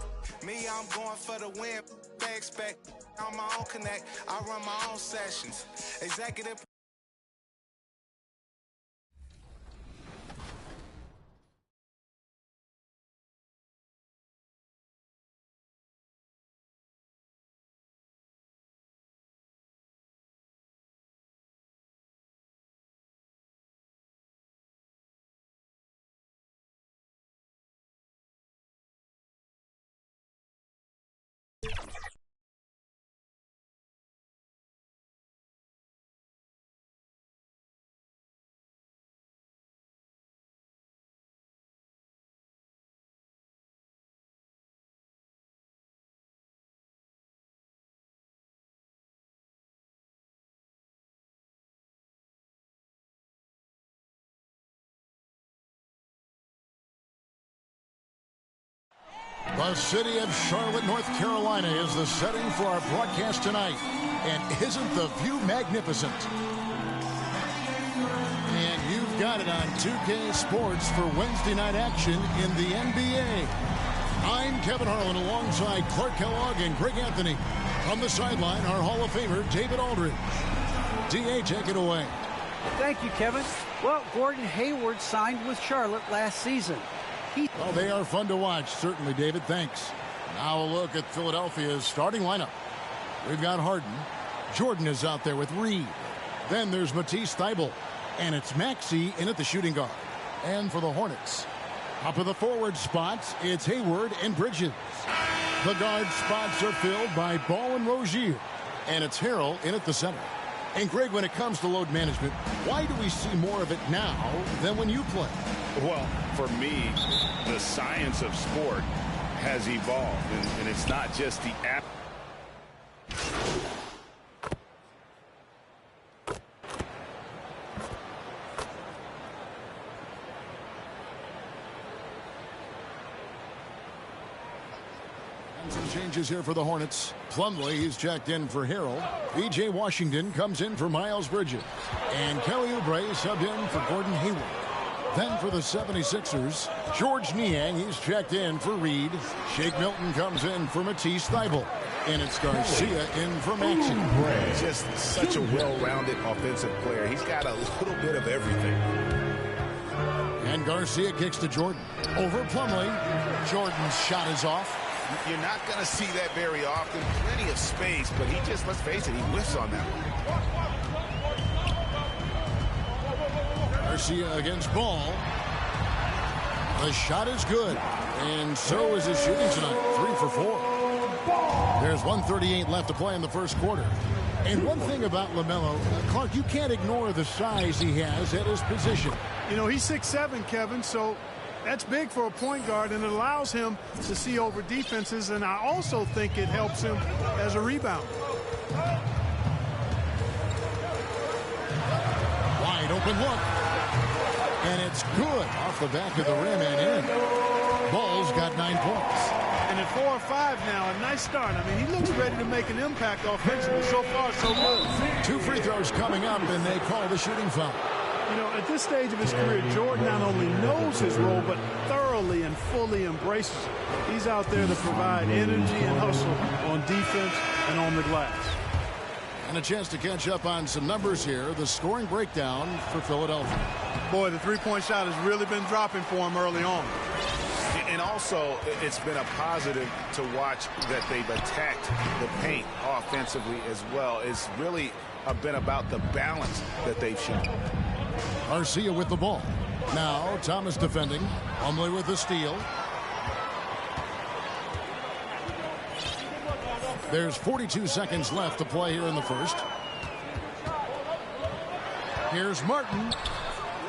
Me, I'm going for the win. They expect I'm my own connect. I run my own sessions. Executive. The city of Charlotte, North Carolina is the setting for our broadcast tonight. And isn't the view magnificent? And you've got it on 2K Sports for Wednesday night action in the NBA. I'm Kevin Harlan alongside Clark Kellogg and Greg Anthony. From the sideline, our Hall of Famer, David Aldridge. D.A., take it away. Thank you, Kevin. Well, Gordon Hayward signed with Charlotte last season. Well, they are fun to watch, certainly, David. Thanks. Now a look at Philadelphia's starting lineup. We've got Harden. Jordan is out there with Reed. Then there's Matisse Thybulle. And it's Maxey in at the shooting guard. And for the Hornets, up of the forward spots, it's Hayward and Bridges. The guard spots are filled by Ball and Rozier. And it's Harrell in at the center. And Greg, when it comes to load management, why do we see more of it now than when you play? Well, for me, the science of sport has evolved, and it's not just the app. Some changes here for the Hornets. Plumlee, he's checked in for Harrell. B.J. Washington comes in for Miles Bridges. And Kelly Oubre subbed in for Gordon Hayward. Then for the 76ers, George Niang, he's checked in for Reed. Shake Milton comes in for Matisse Thybulle. And it's Garcia in for Maxey. Just such a well-rounded offensive player. He's got a little bit of everything. And Garcia kicks to Jordan. Over Plumlee. Jordan's shot is off. You're not going to see that very often. Plenty of space, but he just, let's face it, he whiffs on that one. Garcia against Ball. The shot is good. And so is his shooting tonight. 3 for 4. There's 1:38 left to play in the first quarter. And one thing about LaMelo, Clark, you can't ignore the size he has at his position. You know, he's 6'7", Kevin, so that's big for a point guard, and it allows him to see over defenses, and I also think it helps him as a rebounder. Wide open look. And it's good off the back of the rim and in. Ball's got 9 points. And at 4 or 5 now, a nice start. I mean, he looks ready to make an impact offensively. So far, so good. 2 free throws coming up, and they call the shooting foul. You know, at this stage of his career, Jordan not only knows his role, but thoroughly and fully embraces it. He's out there to provide energy and hustle on defense and on the glass. And a chance to catch up on some numbers here. The scoring breakdown for Philadelphia. Boy, the three-point shot has really been dropping for him early on. And also, it's been a positive to watch that they've attacked the paint offensively as well. It's really been about the balance that they've shown. Garcia with the ball. Now Thomas defending. Plumlee with the steal. There's 42 seconds left to play here in the first. Here's Martin.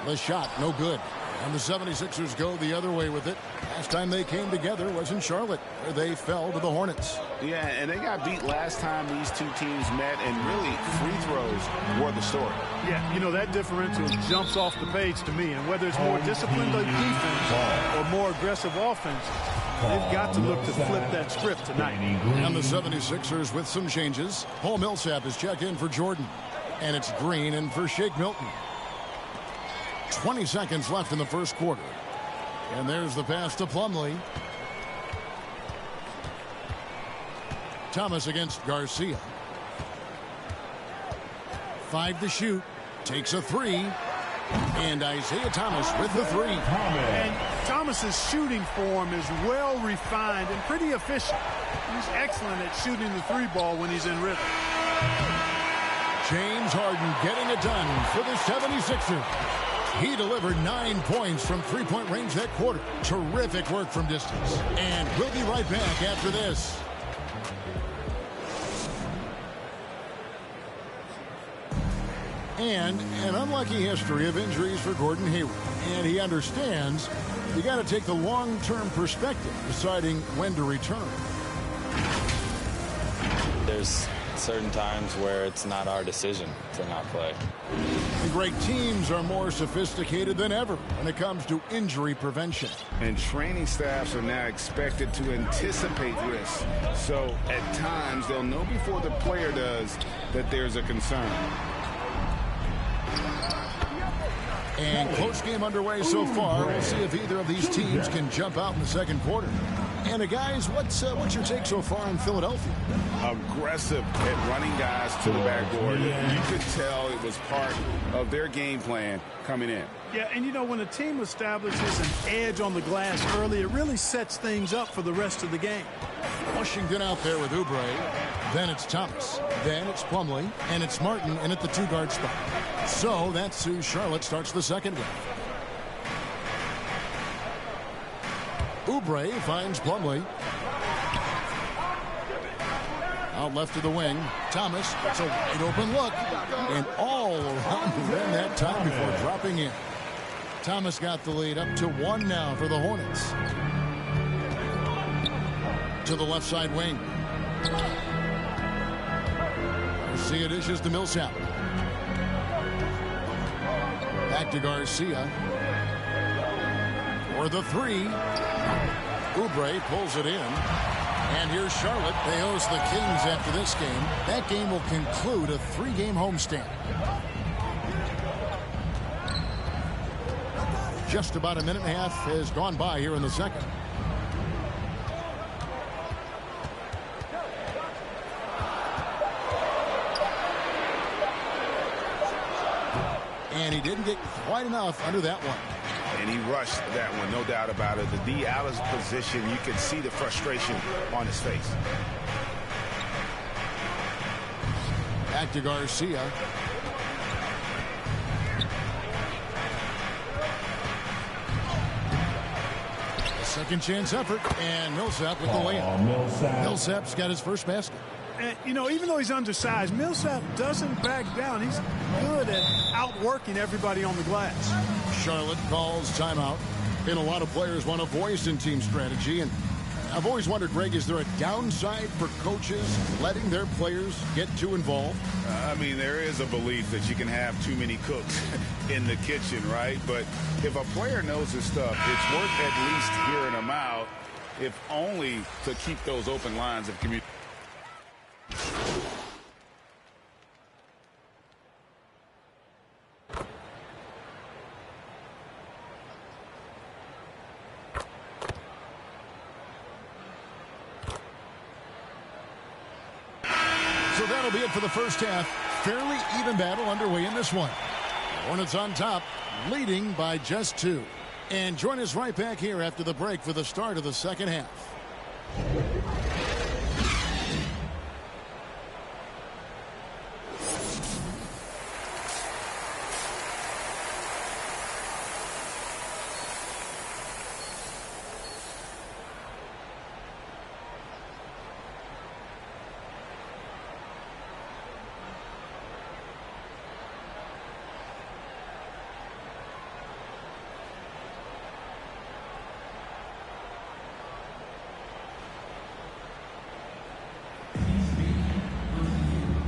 The shot, no good. And the 76ers go the other way with it. Last time they came together was in Charlotte, where they fell to the Hornets. Yeah, and they got beat last time these two teams met, and really free throws were the story. Yeah, you know, that differential jumps off the page to me. And whether it's more disciplined defense or more aggressive offense, they've got to look to flip that script tonight. And the 76ers with some changes. Paul Millsap is checked in for Jordan. And it's Green in for Shake Milton. 20 seconds left in the first quarter. And there's the pass to Plumlee. Thomas against Garcia. 5 to shoot. Takes a 3. And Isaiah Thomas with the 3. And Thomas's shooting form is well refined and pretty efficient. He's excellent at shooting the 3-ball when he's in rhythm. James Harden getting it done for the 76ers. He delivered 9 points from three-point range that quarter. Terrific work from distance. And we'll be right back after this. And an unlucky history of injuries for Gordon Hayward. And he understands you got to take the long-term perspective, deciding when to return. There's certain times where it's not our decision to not play. The great teams are more sophisticated than ever when it comes to injury prevention. And training staffs are now expected to anticipate risks. So at times they'll know before the player does that there's a concern. And close game underway so far. We'll see if either of these teams can jump out in the second quarter. And guys, what's your take so far on Philadelphia? Aggressive at running guys to the backboard. You could tell it was part of their game plan coming in. Yeah, and you know, when a team establishes an edge on the glass early, it really sets things up for the rest of the game. Washington out there with Oubre. Then it's Thomas. Then it's Plumlee. And it's Martin in at the 2-guard spot. So that's who Charlotte starts the second with. Oubre finds Plumlee. Out left to the wing. Thomas, it's a wide open look. And all around the rim that time before dropping in. Thomas got the lead up to 1 now for the Hornets. To the left side wing. Garcia dishes to Millsap. Back to Garcia. For the 3. Oubre pulls it in. And here's Charlotte. They host the Kings after this game. That game will conclude a 3-game homestand. Just about a minute and a half has gone by here in the second. And he didn't get quite enough under that one. And he rushed that one, no doubt about it. The D out of position, you can see the frustration on his face. Back to Garcia. A second chance effort, and Millsap with the layup. Millsap's got his first basket. And, you know, even though he's undersized, Millsap doesn't back down. He's good at outworking everybody on the glass. Charlotte calls timeout. And a lot of players want a voice in team strategy. And I've always wondered, Greg, is there a downside for coaches letting their players get too involved? I mean, there is a belief that you can have too many cooks in the kitchen, right? But if a player knows his stuff, it's worth at least hearing him out, if only to keep those open lines of communication. So that'll be it for the first half. Fairly even battle underway in this one. Hornets on top, leading by just 2. And join us right back here after the break for the start of the second half.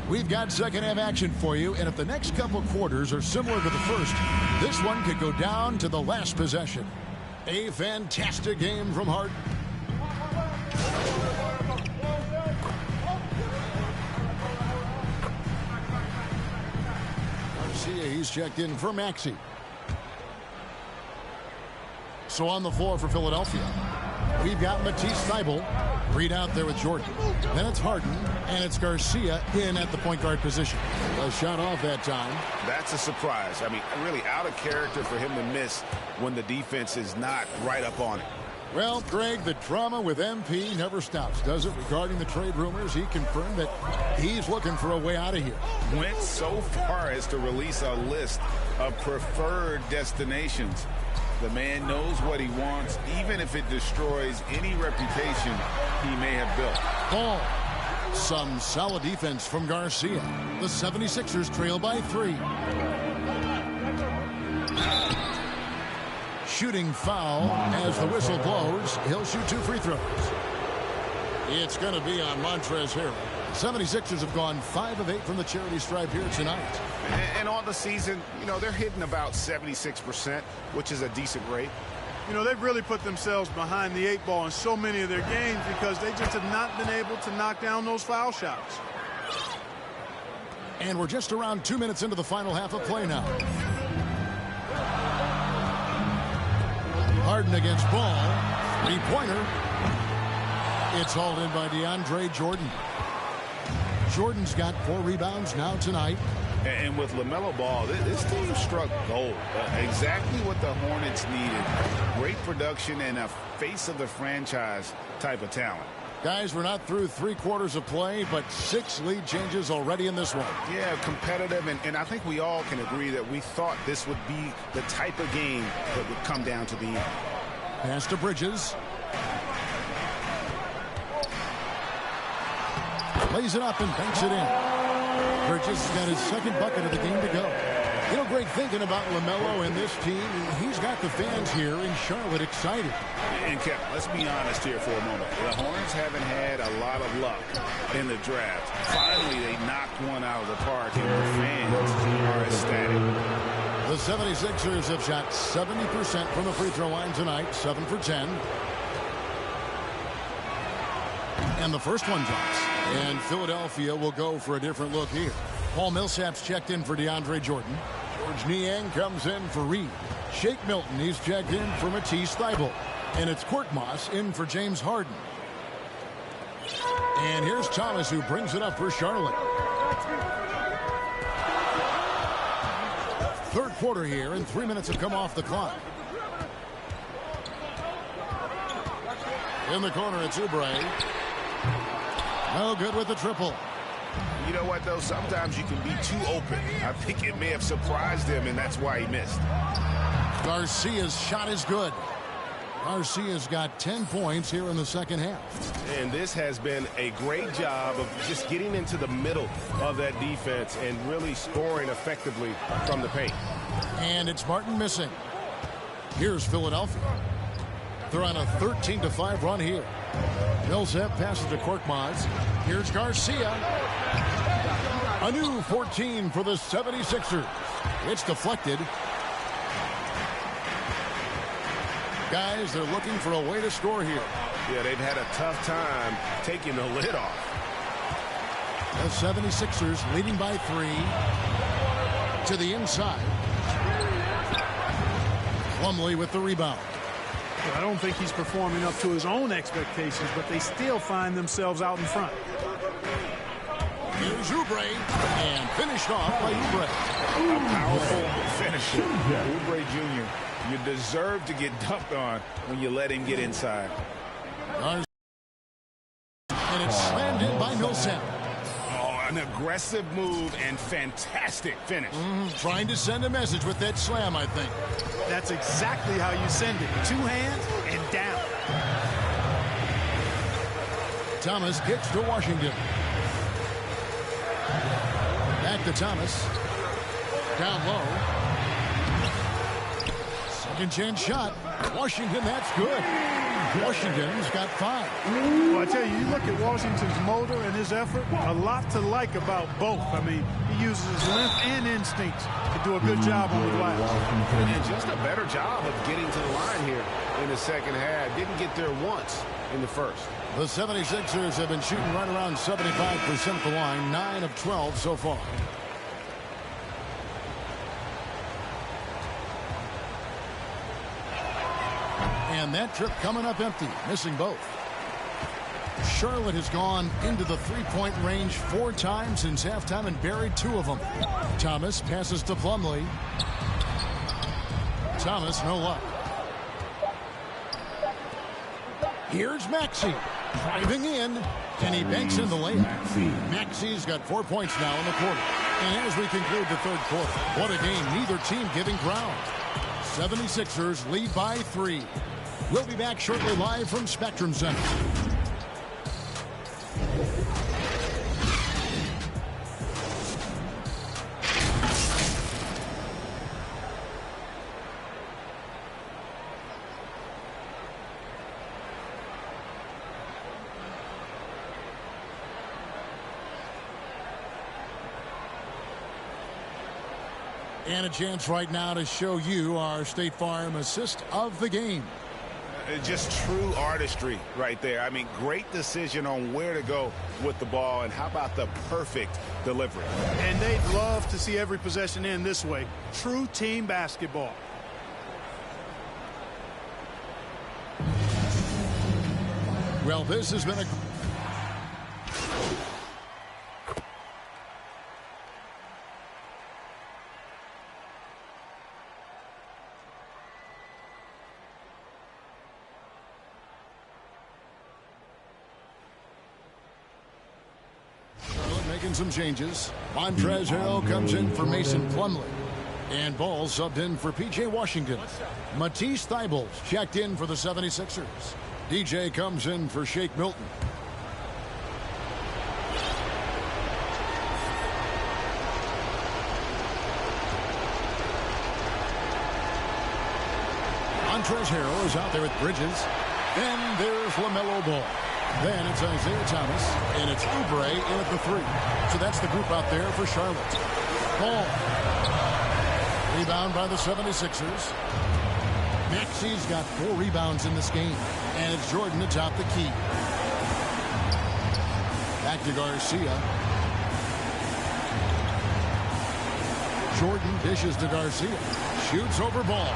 We've got second half action for you, and if the next couple quarters are similar to the first, this one could go down to the last possession. A fantastic game from Harden. Garcia, he's checked in for Maxey. So on the floor for Philadelphia, we've got Matisse Thybulle. Reed out there with Jordan. Then it's Harden, and it's Garcia in at the point guard position. A shot off that time. That's a surprise. I mean, really out of character for him to miss when the defense is not right up on it. Well, Greg, the drama with MP never stops, does it? Regarding the trade rumors, he confirmed that he's looking for a way out of here. Went so far as to release a list of preferred destinations. The man knows what he wants, even if it destroys any reputation he may have built. Ball. Some solid defense from Garcia. The 76ers trail by 3. Shooting foul as the whistle blows. He'll shoot 2 free throws. It's going to be on Montrezl Harrell. 76ers have gone 5 of 8 from the charity stripe here tonight. And on the season, you know, they're hitting about 76%, which is a decent rate. You know, they've really put themselves behind the 8 ball in so many of their games because they just have not been able to knock down those foul shots. And we're just around 2 minutes into the final half of play now. Harden against Ball. 3-pointer. It's hauled in by DeAndre Jordan. Jordan's got 4 rebounds now tonight. And with LaMelo Ball, this team struck gold. Exactly what the Hornets needed. Great production and a face of the franchise type of talent. Guys, we're not through 3 quarters of play, but 6 lead changes already in this one. Yeah, competitive, and I think we all can agree that we thought this would be the type of game that would come down to the end. Pass to Bridges. Lays it up and banks it in. Bridges has got his second bucket of the game to go. You know, Greg, thinking about LaMelo and this team, he's got the fans here in Charlotte excited. And Kevin, let's be honest here for a moment. The Hornets haven't had a lot of luck in the draft. Finally, they knocked one out of the park, and the fans are ecstatic. The 76ers have shot 70% from the free throw line tonight, 7 for 10. And the first one drops. And Philadelphia will go for a different look here. Paul Millsap's checked in for DeAndre Jordan. George Niang comes in for Reed. Shake Milton, he's checked in for Matisse Thybulle. And it's Korkmaz in for James Harden. And here's Thomas, who brings it up for Charlotte. Third quarter here, and 3 minutes have come off the clock. In the corner, it's Oubre. No good with the triple. You know what, though? Sometimes you can be too open. I think it may have surprised him, and that's why he missed. Garcia's shot is good. Garcia's got 10 points here in the second half. And this has been a great job of just getting into the middle of that defense and really scoring effectively from the paint. And it's Martin missing. Here's Philadelphia. They're on a 13-5 run here. Millsap passes to Korkmaz. Here's Garcia. A new 14 for the 76ers. It's deflected. Guys, they're looking for a way to score here. Yeah, they've had a tough time taking the lid off. The 76ers leading by 3 to the inside. Plumlee with the rebound. I don't think he's performing up to his own expectations, but they still find themselves out in front. Here's Oubre, and finished off by Oubre. A powerful finisher. Oubre Jr., you deserve to get dunked on when you let him get inside. And it's slammed in by Millsap. Oh, an aggressive move and fantastic finish. Trying to send a message with that slam, I think. That's exactly how you send it. 2 hands and down. Thomas kicks to Washington. Back to Thomas. Down low. Second chance shot. Washington, that's good. Washington's got 5. Well, I tell you, you look at Washington's motor and his effort, a lot to like about both. I mean, he uses his length and instincts to do a good job on the glass. And just a better job of getting to the line here in the second half. Didn't get there once in the first. The 76ers have been shooting right around 75% at the line, 9 of 12 so far. And that trip coming up empty, missing both. Charlotte has gone into the three-point range 4 times since halftime and buried 2 of them. Thomas passes to Plumlee. Thomas, no luck. Here's Maxey driving in, and he banks in the layup. Maxey's got 4 points now in the quarter. And as we conclude the third quarter, what a game, neither team giving ground. 76ers lead by 3. We'll be back shortly live from Spectrum Center. And a chance right now to show you our State Farm assist of the game. Just true artistry right there. I mean, great decision on where to go with the ball, and how about the perfect delivery? And they'd love to see every possession end this way. True team basketball. Well, this has been a... Making some changes. Montrezl Harrell comes in for Mason Plumlee. And Ball subbed in for P.J. Washington. Matisse Thybulle checked in for the 76ers. DJ comes in for Shake Milton. Montrezl Harrell is out there with Bridges. Then there's LaMelo Ball. Then it's Isaiah Thomas, and it's Oubre in at the 3. So that's the group out there for Charlotte. Ball. Rebound by the 76ers. Maxi's got 4 rebounds in this game, and it's Jordan atop the key. Back to Garcia. Jordan dishes to Garcia. Shoots over Ball.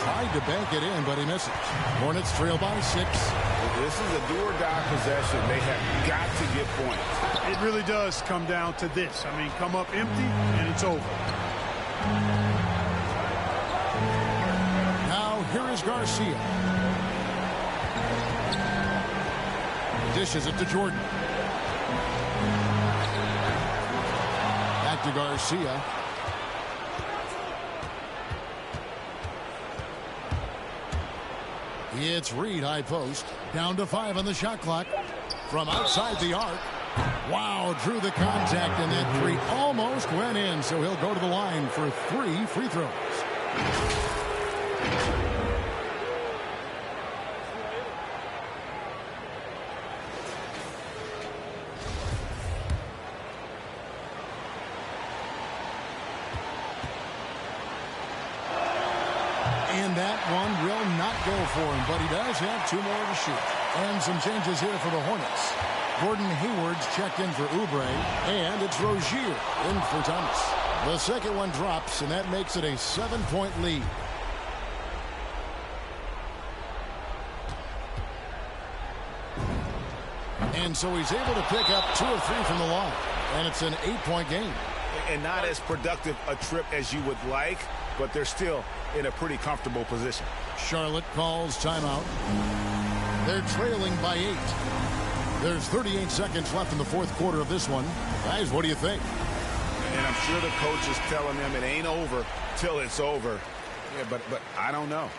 Tried to bank it in, but he misses. Hornets trail by 6. This is a do-or-die possession. They have got to get points. It really does come down to this. I mean, come up empty, and it's over. Now, here is Garcia. Dishes it to Jordan. Back to Garcia. It's Reed, high post. Down to 5 on the shot clock. From outside the arc. Wow, drew the contact, and that 3 almost went in. So he'll go to the line for 3 free throws. And that one will not go for him, but he does have 2 more to shoot. And some changes here for the Hornets. Gordon Hayward's checked in for Oubre, and it's Rozier in for Thomas. The second one drops, and that makes it a 7-point lead. And so he's able to pick up 2 of 3 from the line, and it's an 8-point game. And not as productive a trip as you would like, but they're still in a pretty comfortable position. Charlotte calls timeout. They're trailing by 8. There's 38 seconds left in the fourth quarter of this one. Guys, what do you think? And I'm sure the coach is telling them it ain't over till it's over. Yeah, but I don't know.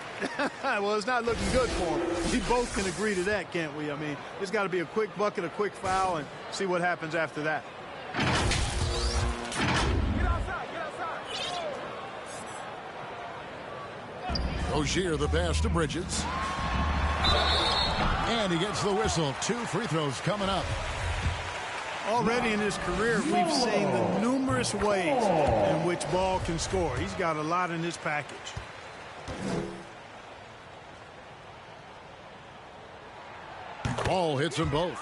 Well, it's not looking good for him. We both can agree to that, can't we? I mean, it's got to be a quick bucket, a quick foul, and see what happens after that. Rozier, the pass to Bridges. And he gets the whistle. 2 free throws coming up. Already in his career, we've seen the numerous ways in which Ball can score. He's got a lot in his package. Ball hits them both.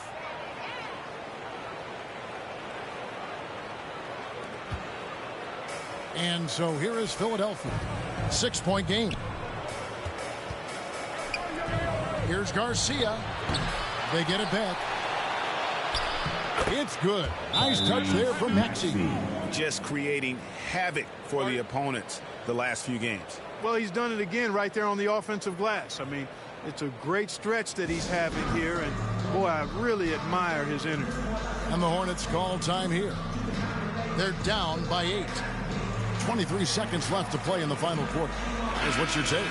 And so here is Philadelphia. 6-point game. Here's Garcia. They get it back. It's good. Nice touch there from Maxey. Just creating havoc for the opponents the last few games. Well, he's done it again right there on the offensive glass. I mean, it's a great stretch that he's having here, and boy, I really admire his energy. And the Hornets call time here. They're down by 8. 23 seconds left to play in the final quarter. Is what you're saying.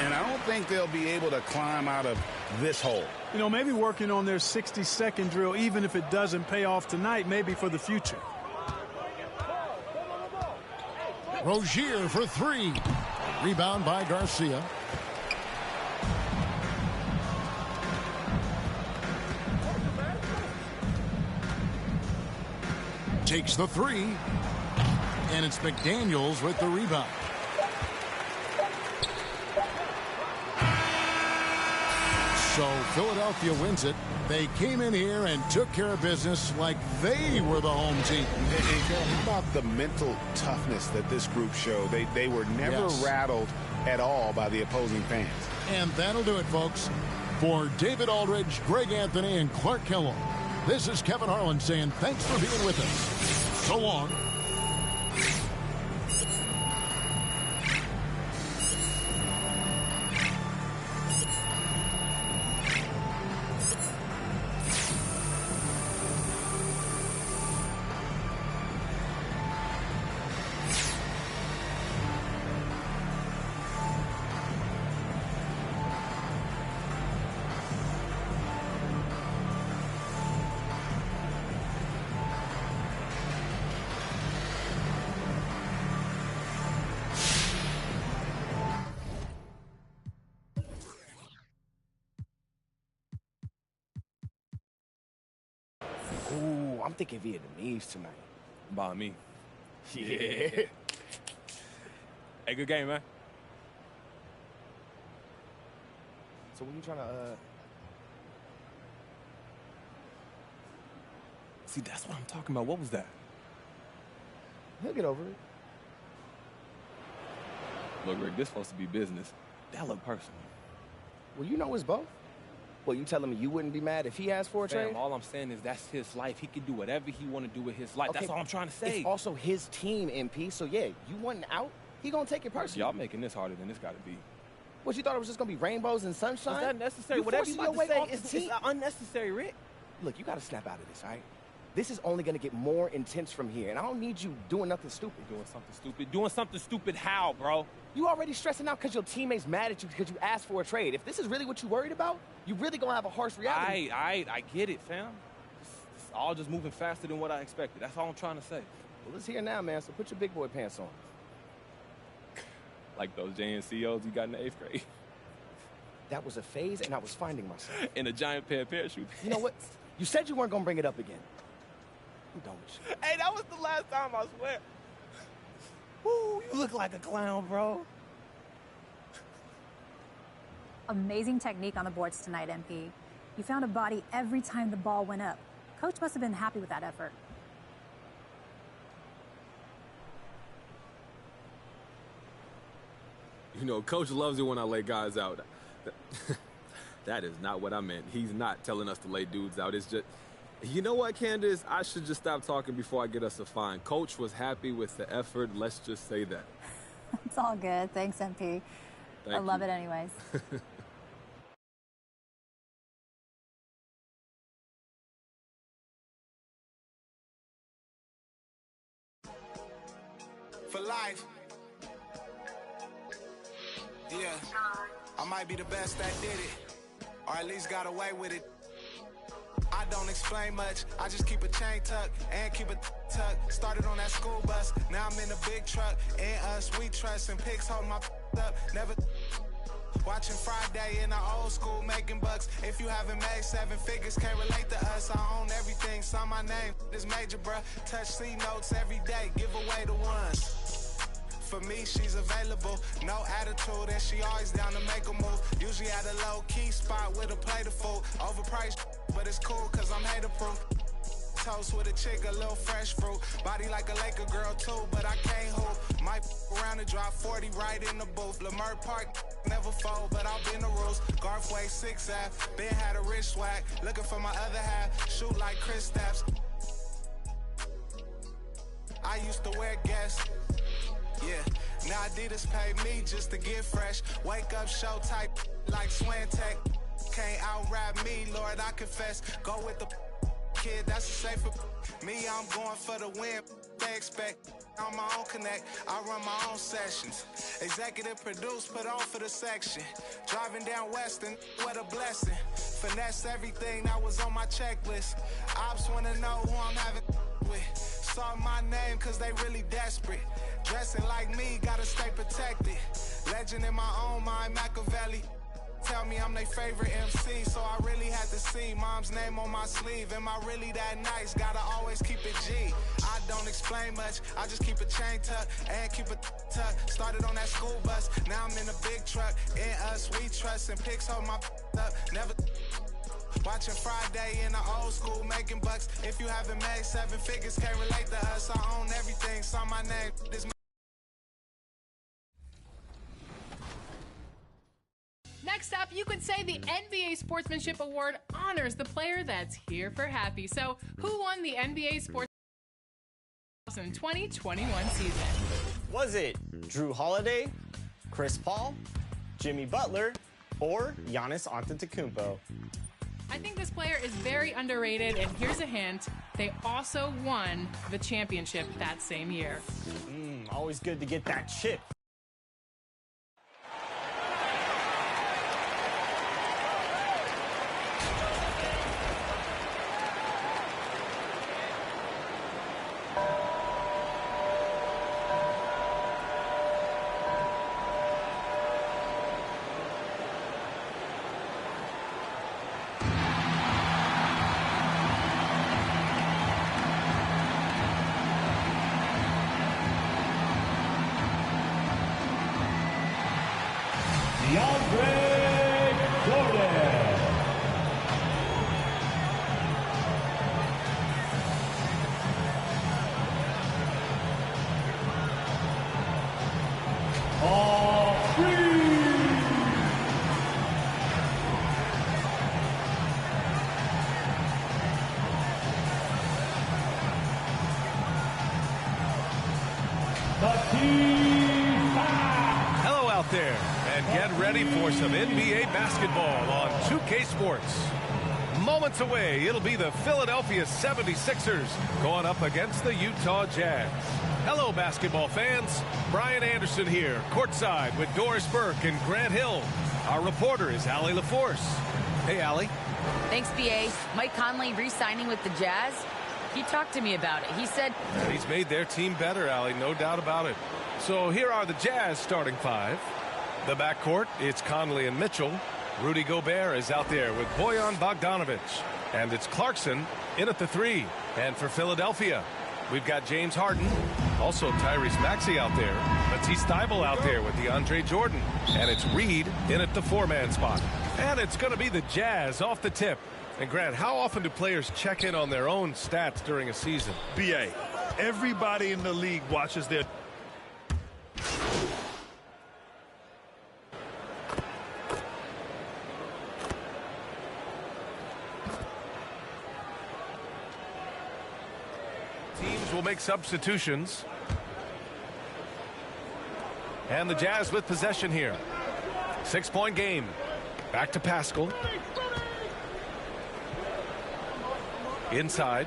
And I don't think they'll be able to climb out of this hole. You know, maybe working on their 60-second drill, even if it doesn't pay off tonight, maybe for the future. Rozier for 3. Rebound by Garcia. Takes the 3. And it's McDaniels with the rebound. So Philadelphia wins it. They came in here and took care of business like they were the home team. How about the mental toughness that this group showed? They were never rattled at all by the opposing fans. And that'll do it, folks. For David Aldridge, Greg Anthony, and Clark Kellogg, this is Kevin Harlan saying thanks for being with us. So long. Ooh, I'm thinking Vietnamese tonight. By me. Yeah. Hey, good game, man. So when you trying to, See, that's what I'm talking about. What was that? He'll get over it. Look, Rick, this supposed to be business. That look personal. Well, you know it's both. Well, you telling me you wouldn't be mad if he asked for a trade? All I'm saying is that's his life. He can do whatever he want to do with his life. Okay, That's all I'm trying to say. It's also his team, MP. So, yeah, you want out, he going to take it personally. Y'all making this harder than it's got to be. What, you thought it was just going to be rainbows and sunshine? Is that necessary? You Whatever forcing you your about way to say off is the team. unnecessary, Rick. Look, you got to snap out of this, all right? This is only going to get more intense from here, and I don't need you doing nothing stupid. Doing something stupid? Doing something stupid how, bro? You already stressing out because your teammate's mad at you because you asked for a trade. If this is really what you worried about, you really going to have a harsh reality. I get it, fam. It's all just moving faster than what I expected. That's all I'm trying to say. Well, it's here now, man, so put your big boy pants on. Like those JNCOs you got in the 8th grade. That was a phase, and I was finding myself. In a giant pair of parachutes. You know what? You said you weren't going to bring it up again. I'm done with you. Hey, that was the last time, I swear. Woo, you look like a clown, bro. Amazing technique on the boards tonight, MP. You found a body every time the ball went up. Coach must have been happy with that effort. You know, Coach loves it when I lay guys out. That is not what I meant. He's not telling us to lay dudes out. It's just, you know what, Candace? I should just stop talking before I get us a fine. Coach was happy with the effort. Let's just say that. It's all good. Thanks, MP. I love it anyways. For life. Yeah, I might be the best that did it, or at least got away with it. I don't explain much, I just keep a chain tucked and keep it tucked. Started on that school bus, now I'm in a big truck. And us, we trust, and pigs holding my up. Never watching Friday in the old school, making bucks. If you haven't made 7 figures, can't relate to us. I own everything, sign my name, this major, bruh. Touch C notes every day, give away the ones. For me, she's available, no attitude, and she always down to make a move. Usually at a low-key spot with a plate of food. Overpriced, but it's cool, cause I'm hater-proof. Toast with a chick, a little fresh fruit. Body like a Laker girl, too, but I can't hoop. Might around and drop 40 right in the booth. Lamar Park, never fold, but I'll bend the rules. Garthway 6F, Ben had a rich swag. Looking for my other half, shoot like Chris Stapps. I used to wear Guess. Yeah, now Adidas pay me just to get fresh. Wake up, show type like Swantech. Can't out-rap me, Lord, I confess. Go with the kid, that's a safer. Me, I'm going for the win. They expect on my own connect. I run my own sessions. Executive produce, put on for the section. Driving down Western, what a blessing. Finesse everything that was on my checklist. Ops wanna know who I'm having with. Saw my name cause they really desperate. Dressing like me, gotta stay protected. Legend in my own mind, Machiavelli. tell me I'm their favorite MC, so I really had to see mom's name on my sleeve. Am I really that nice? Gotta always keep it G. I don't explain much, I just keep a chain tucked and keep it tucked. Started on that school bus, now I'm in a big truck. In us, we trust, and pics hold my up. Never watching Friday in the old school, making bucks. If you haven't made 7 figures, can't relate to us. I own everything, saw my name. This Next up, you could say the NBA Sportsmanship Award honors the player that's here for happy. So, who won the NBA Sportsmanship 2020-21 season? Was it Drew Holiday, Chris Paul, Jimmy Butler, or Giannis Antetokounmpo? I think this player is very underrated, and here's a hint. They also won the championship that same year. Always good to get that chip. Hello out there, and get ready for some NBA basketball on 2K Sports. Moments away, it'll be the Philadelphia 76ers going up against the Utah Jazz. Hello, basketball fans. Brian Anderson here, courtside with Doris Burke and Grant Hill. Our reporter is Allie LaForce. Hey, Allie. Thanks, BA. Mike Conley re-signing with the Jazz. He talked to me about it. He said He's made their team better, Allie, no doubt about it. So here are the Jazz starting 5. The backcourt, it's Conley and Mitchell. Rudy Gobert is out there with Bojan Bogdanovic. And it's Clarkson in at the 3. And for Philadelphia, we've got James Harden. Also Tyrese Maxey out there. Matisse Thybulle out there with DeAndre Jordan. And it's Reed in at the 4-man spot. And it's going to be the Jazz off the tip. And Grant, how often do players check in on their own stats during a season? BA, everybody in the league watches their... Teams will make substitutions. And the Jazz with possession here. 6-point game. Back to Pascal. Inside.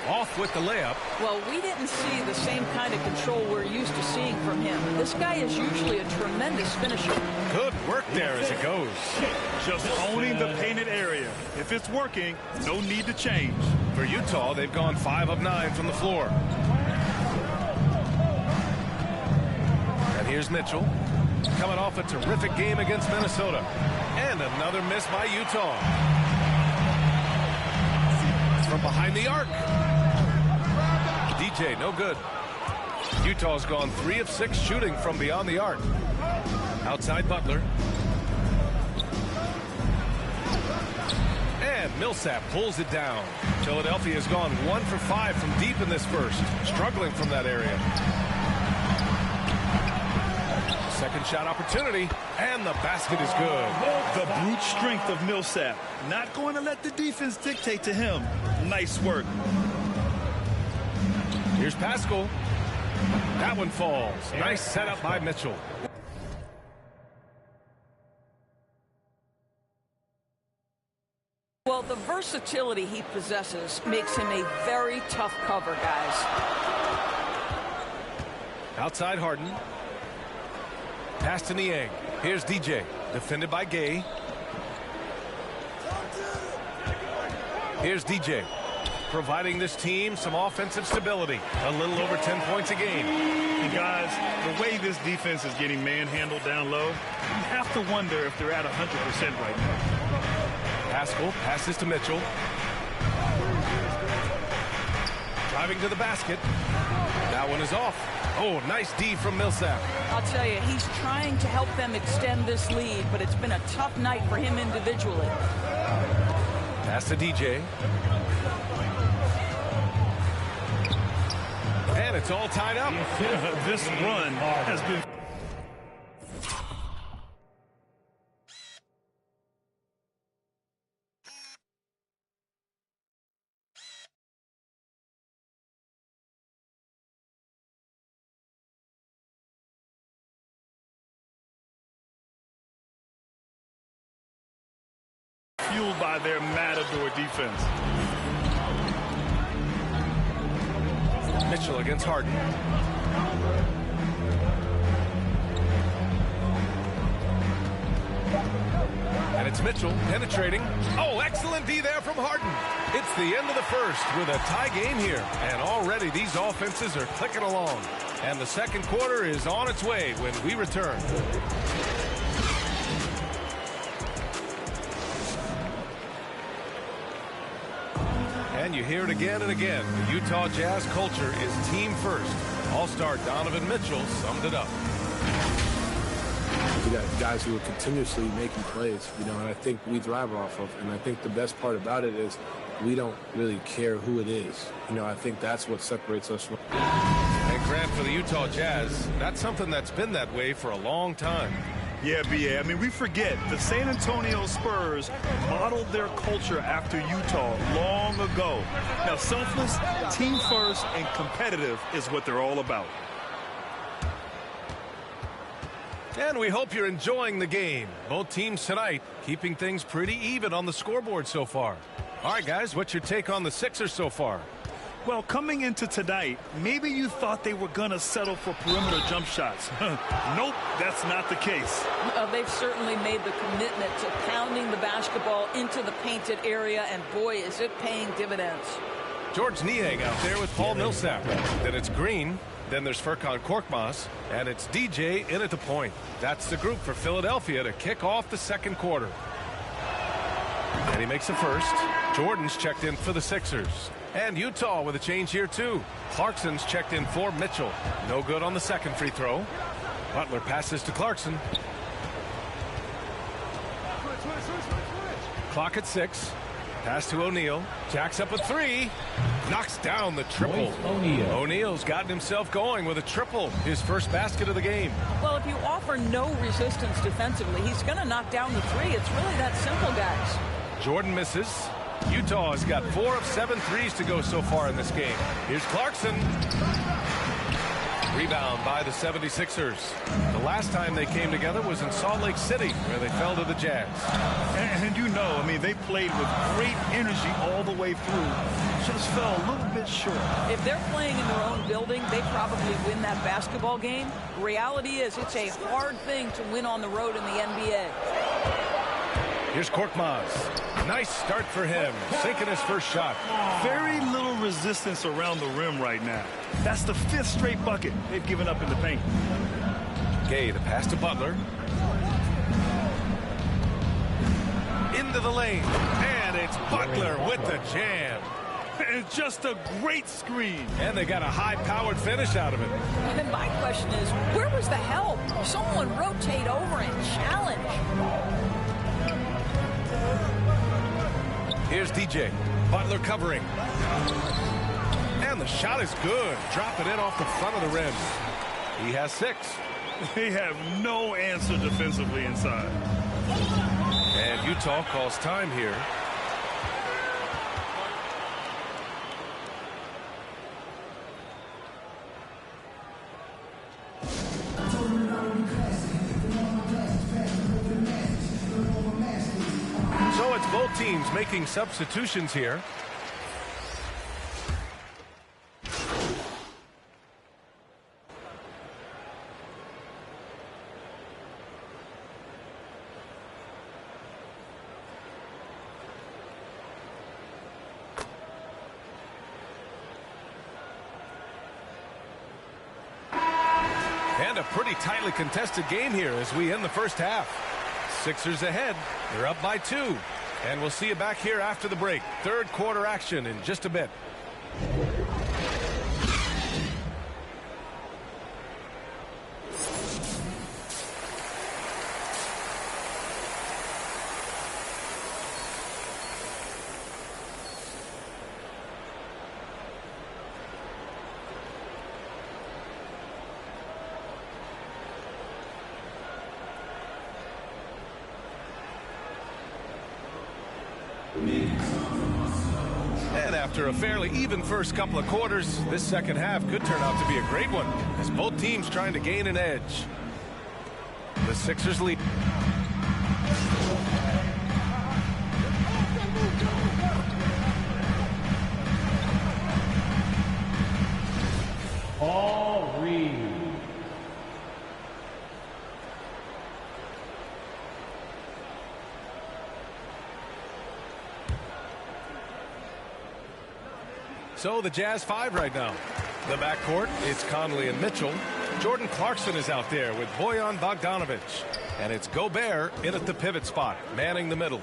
Off with the layup. Well, we didn't see the same kind of control we're used to seeing from him. This guy is usually a tremendous finisher. Good work there as it goes. Just owning the painted area. If it's working, no need to change. For Utah, they've gone 5 of 9 from the floor. And here's Mitchell. Coming off a terrific game against Minnesota. And another miss by Utah. From behind the arc. DJ, no good. Utah's gone 3 of 6 shooting from beyond the arc. Outside Butler. And Millsap pulls it down. Philadelphia has gone 1 for 5 from deep in this first. Struggling from that area. Second shot opportunity, and the basket is good. The brute strength of Millsap. Not going to let the defense dictate to him. Nice work. Here's Pascal. That one falls. Nice setup by Mitchell. Well, the versatility he possesses makes him a very tough cover, guys. Outside Harden. Pass to Niang. Here's DJ. Defended by Gay. Here's DJ. providing this team some offensive stability. A little over 10 points a game. And guys, the way this defense is getting manhandled down low, you have to wonder if they're at 100% right now. Haskell passes to Mitchell. Driving to the basket. That one is off. Oh, nice D from Millsap. I'll tell you, he's trying to help them extend this lead, but it's been a tough night for him individually. Pass to DJ. And it's all tied up. This run has been... fueled by their matador defense. Mitchell against Harden. And it's Mitchell penetrating. Oh, excellent D there from Harden. It's the end of the first with a tie game here. And already these offenses are clicking along. And the second quarter is on its way when we return. And you hear it again and again. The Utah Jazz culture is team first. All-star Donovan Mitchell summed it up. We got guys who are continuously making plays, and I think we thrive off of. And I think the best part about it is we don't really care who it is. I think that's what separates us from. And Grant, for the Utah Jazz, that's something that's been that way for a long time. Yeah, B.A. I mean, we forget the San Antonio Spurs modeled their culture after Utah long ago. Now, selfless, team first, and competitive is what they're all about. And we hope you're enjoying the game. Both teams tonight keeping things pretty even on the scoreboard so far. All right, guys, what's your take on the Sixers so far? Well, coming into tonight, maybe you thought they were going to settle for perimeter jump shots. Nope, that's not the case. They've certainly made the commitment to pounding the basketball into the painted area, and boy, is it paying dividends. George Niang out there with Paul Millsap. Then it's Green. Then there's Furkan Korkmaz. And it's DJ in at the point. That's the group for Philadelphia to kick off the second quarter. And he makes a first. Jordan's checked in for the Sixers. And Utah with a change here, too. Clarkson's checked in for Mitchell. No good on the second free throw. Butler passes to Clarkson. Clock at 6. Pass to O'Neal. Jacks up a three. Knocks down the triple. O'Neal's gotten himself going with a triple. His first basket of the game. Well, if you offer no resistance defensively, he's going to knock down the three. It's really that simple, guys. Jordan misses. Utah has got 4 of 7 threes to go so far in this game. Here's Clarkson. Rebound by the 76ers. The last time they came together was in Salt Lake City, where they fell to the Jazz. And you know, I mean, they played with great energy all the way through. Just fell a little bit short. If they're playing in their own building, they probably win that basketball game. Reality is, it's a hard thing to win on the road in the NBA. Here's Korkmaz. Nice start for him, sinking his first shot. Very little resistance around the rim right now. That's the 5th straight bucket they've given up in the paint. Gay, the pass to Butler. Into the lane, and it's Butler with the jam. And just a great screen. And they got a high-powered finish out of it. And my question is, where was the help? Someone rotate over and challenge. Here's DJ. Butler covering. And the shot is good. Dropping it off the front of the rim. He has 6. They have no answer defensively inside. And Utah calls time here. So it's both teams making substitutions here. And a pretty tightly contested game here as we end the first half. Sixers ahead. They're up by 2. And we'll see you back here after the break. Third quarter action in just a bit. And after a fairly even first couple of quarters, this second half could turn out to be a great one as both teams trying to gain an edge. The Sixers lead. Paul Reed. So the Jazz 5 right now. The backcourt, it's Conley and Mitchell. Jordan Clarkson is out there with Bojan Bogdanovic. And it's Gobert in at the pivot spot, manning the middle.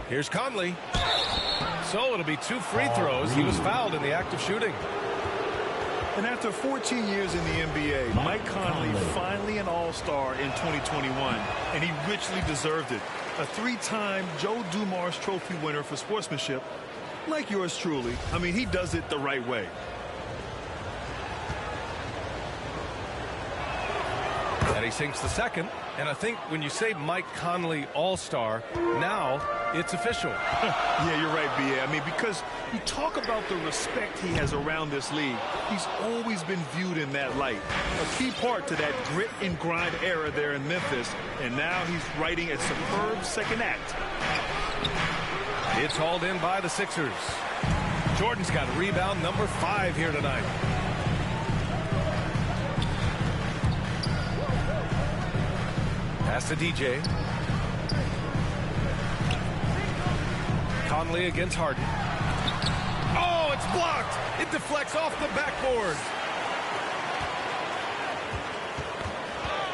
Here's Conley. So it'll be 2 free throws. He was fouled in the act of shooting. And after 14 years in the NBA, Mike Conley finally an All-Star in 2021, and he richly deserved it. A 3-time Joe Dumars Trophy winner for sportsmanship, like yours truly. I mean, he does it the right way. And he sinks the second. And I think when you say Mike Conley All-Star, now it's official. Yeah, you're right, B.A. I mean, because you talk about the respect he has around this league. He's always been viewed in that light. A key part to that grit and grind era there in Memphis. And now he's writing a superb second act. It's hauled in by the Sixers. Jordan's got rebound number 5 here tonight. Pass to DJ. Conley against Harden. Oh, it's blocked. It deflects off the backboard.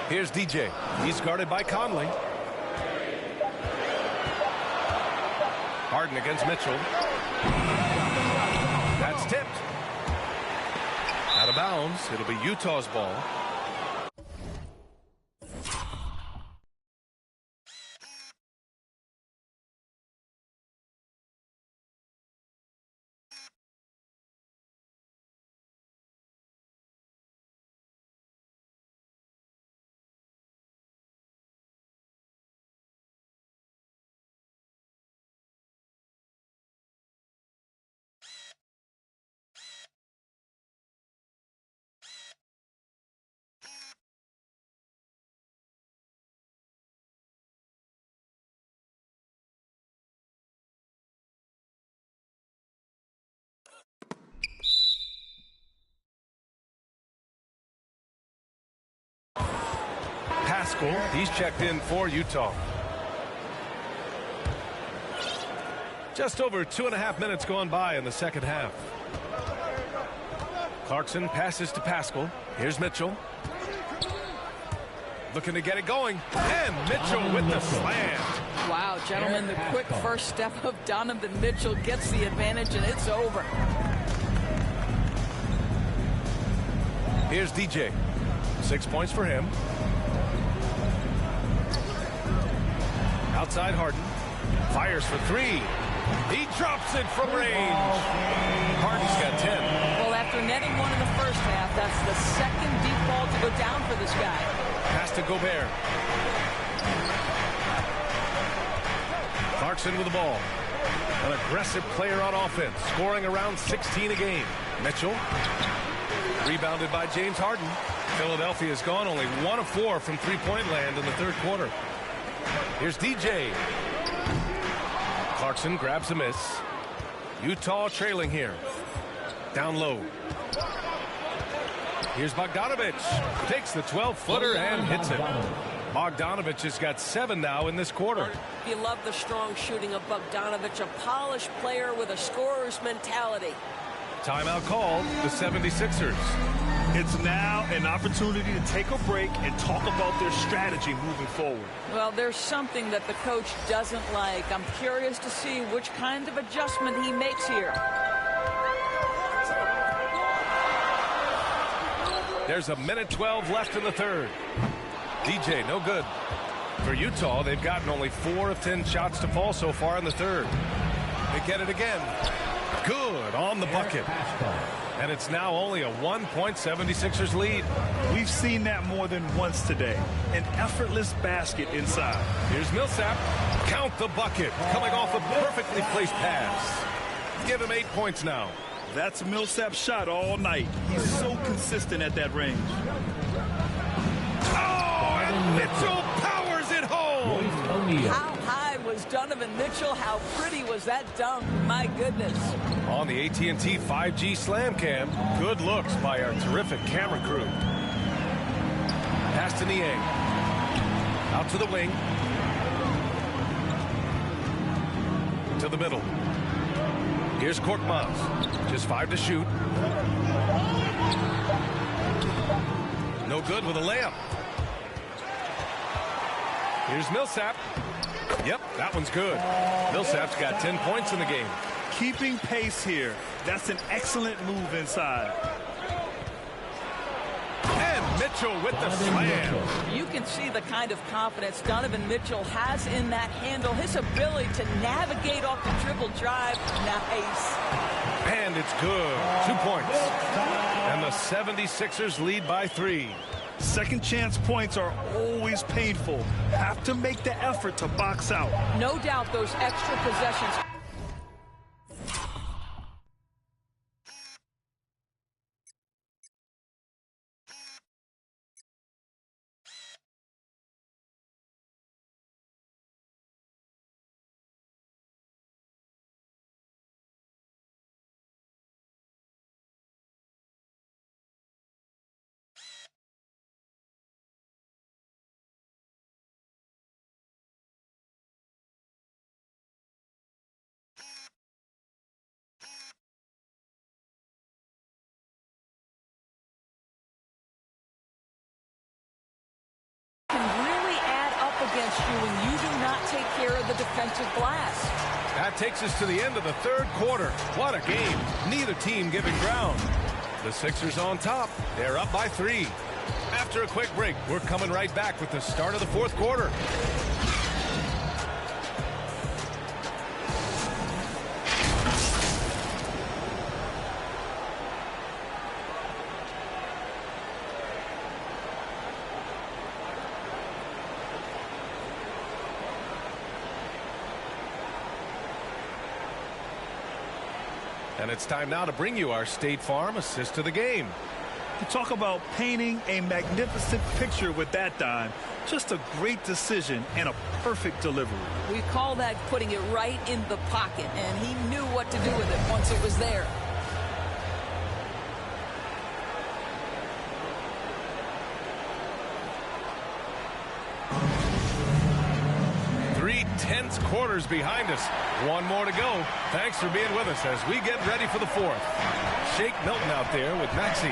Here's DJ. He's guarded by Conley. Harden against Mitchell. That's tipped. Out of bounds. It'll be Utah's ball. Pascal, he's checked in for Utah. Just over 2.5 minutes gone by in the second half. Clarkson passes to Pascal. Here's Mitchell. Looking to get it going. And Mitchell with the slam. Wow, gentlemen, the quick first step of Donovan Mitchell gets the advantage, and it's over. Here's DJ. 6 points for him. Outside Harden. Fires for 3. He drops it from range. Harden's got 10. Well, after netting one in the first half, that's the second deep ball to go down for this guy. Pass to Gobert. Clarkson with the ball. An aggressive player on offense, scoring around 16 a game. Mitchell. Rebounded by James Harden. Philadelphia's gone only 1 of 4 from three-point land in the third quarter. Here's DJ. Clarkson grabs a miss. Utah trailing here. Down low. Here's Bogdanovic. Takes the 12-footer and hits it. Bogdanovic has got 7 now in this quarter. You love the strong shooting of Bogdanovic, a polished player with a scorer's mentality. Timeout called, the 76ers. It's now an opportunity to take a break and talk about their strategy moving forward. Well, there's something that the coach doesn't like. I'm curious to see which kind of adjustment he makes here. There's a minute 12 left in the third. DJ, no good. For Utah, they've gotten only 4 of 10 shots to fall so far in the third. They get it again. Good on the bucket. And it's now only a 1-76ers lead. We've seen that more than once today. An effortless basket inside. Here's Millsap. Count the bucket. Coming off a perfectly placed pass. Give him 8 points now. That's Millsap's shot all night. He's so consistent at that range. Oh, and Mitchell powers it home. How high was Donovan Mitchell? How pretty was that dunk? My goodness. On the AT&T 5G Slam Cam, good looks by our terrific camera crew. Pass to Niang. Out to the wing. To the middle. Here's Korkmaz. Just 5 to shoot. No good with a layup. Here's Millsap. Yep, that one's good. Millsap's got 10 points in the game. Keeping pace here. That's an excellent move inside. And Mitchell with the slam. You can see the kind of confidence Donovan Mitchell has in that handle. His ability to navigate off the dribble drive. Nice. And it's good. 2 points. And the 76ers lead by 3. Second chance points are always painful. Have to make the effort to box out. No doubt those extra possessions. Against you when you do not take care of the defensive glass. That takes us to the end of the third quarter. What a game. Neither team giving ground. The Sixers on top. They're up by 3. After a quick break, we're coming right back with the start of the fourth quarter. And it's time now to bring you our State Farm assist to the game. You talk about painting a magnificent picture with that dime. Just a great decision and a perfect delivery. We call that putting it right in the pocket, and he knew what to do with it once it was there. Tense quarters behind us. One more to go. Thanks for being with us as we get ready for the fourth. Shake Milton out there with Maxey.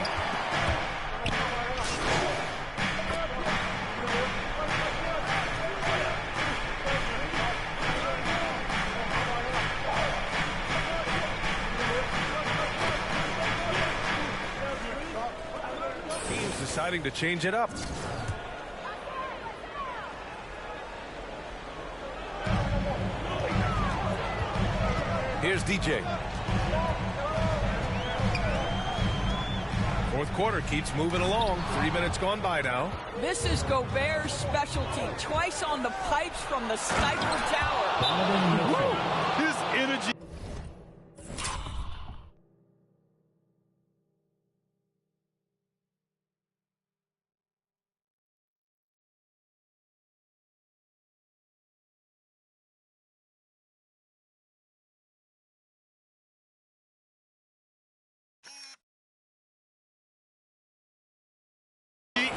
Team's deciding to change it up. Here's DJ. Fourth quarter keeps moving along. 3 minutes gone by now. This is Gobert's specialty. Twice on the pipes from the sniper tower. His energy.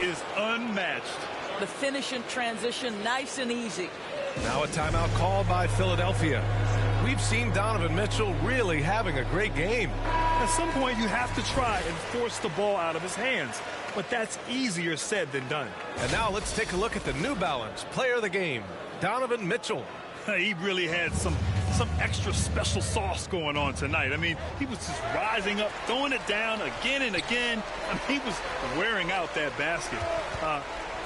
Is unmatched. The finish and transition nice and easy. Now a timeout called by Philadelphia. We've seen Donovan Mitchell really having a great game. At some point, you have to try and force the ball out of his hands, but that's easier said than done. And now let's take a look at the New Balance player of the game, Donovan Mitchell. He really had some extra special sauce going on tonight. I mean, he was just rising up, throwing it down again and again. I mean, he was wearing out that basket.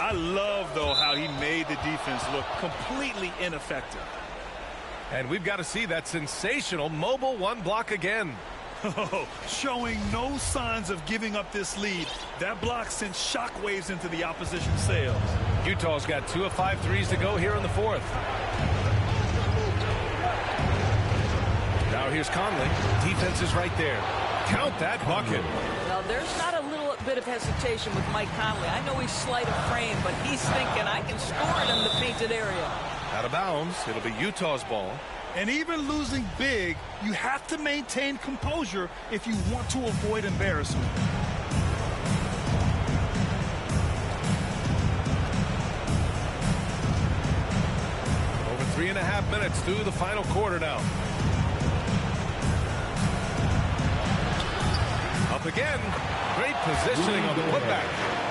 I love, though, how he made the defense look completely ineffective. And we've got to see that sensational mobile one block again. Oh, showing no signs of giving up this lead. That block sent shockwaves into the opposition sails. Utah's got 2 of 5 threes to go here in the fourth. Now here's Conley. Defense is right there. Count that bucket. Well, there's not a little bit of hesitation with Mike Conley. I know he's slight of frame, but he's thinking I can score it in the painted area. Out of bounds. It'll be Utah's ball. And even losing big, you have to maintain composure if you want to avoid embarrassment. Over 3.5 minutes through the final quarter now. Up again. Great positioning on the putback.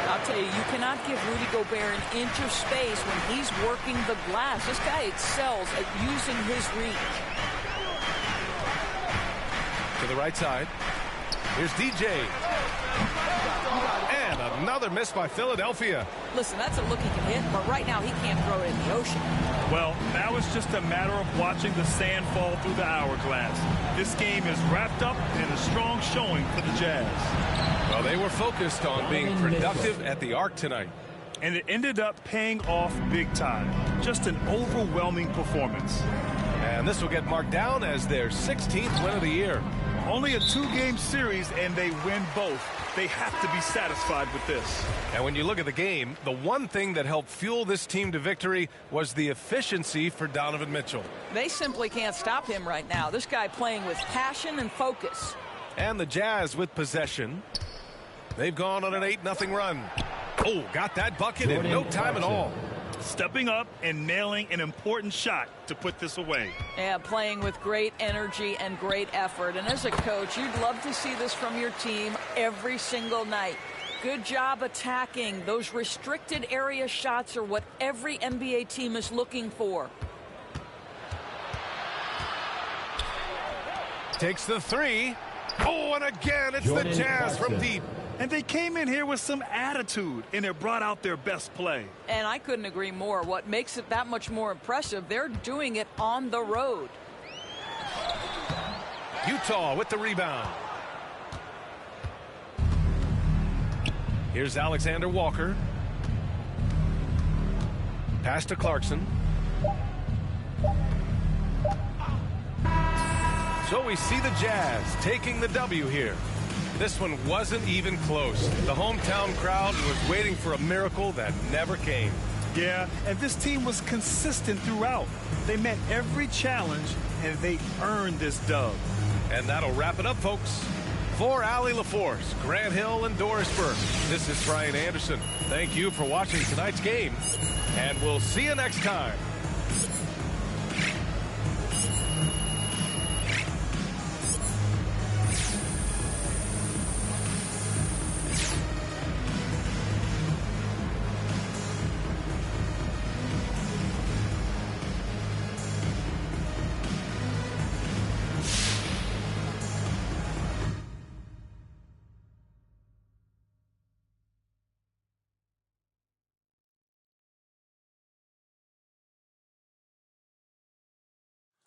I'll tell you, you cannot give Rudy Gobert an inch of space when he's working the glass. This guy excels at using his reach. To the right side. Here's DJ. And another miss by Philadelphia. Listen, that's a look he can hit, but right now he can't throw it in the ocean. Well, now it's just a matter of watching the sand fall through the hourglass. This game is wrapped up in a strong showing for the Jazz. Well, they were focused on being productive at the arc tonight. And it ended up paying off big time. Just an overwhelming performance. And this will get marked down as their 16th win of the year. Only a 2-game series, and they win both. They have to be satisfied with this. And when you look at the game, the one thing that helped fuel this team to victory was the efficiency for Donovan Mitchell. They simply can't stop him right now. This guy playing with passion and focus. And the Jazz with possession. They've gone on an 8-0 run. Oh, got that bucket in no time at all. Stepping up and nailing an important shot to put this away. Yeah, playing with great energy and great effort. And as a coach, you'd love to see this from your team every single night. Good job attacking. Those restricted area shots are what every NBA team is looking for. Takes the three. Oh, and again, it's the Jazz from deep. And they came in here with some attitude, and it brought out their best play. And I couldn't agree more. What makes it that much more impressive, they're doing it on the road. Utah with the rebound. Here's Alexander Walker. Pass to Clarkson. So we see the Jazz taking the W here. This one wasn't even close. The hometown crowd was waiting for a miracle that never came. Yeah, and this team was consistent throughout. They met every challenge, and they earned this dub. And that'll wrap it up, folks. For Allie LaForce, Grant Hill, and Doris Burke, this is Brian Anderson. Thank you for watching tonight's game, and we'll see you next time.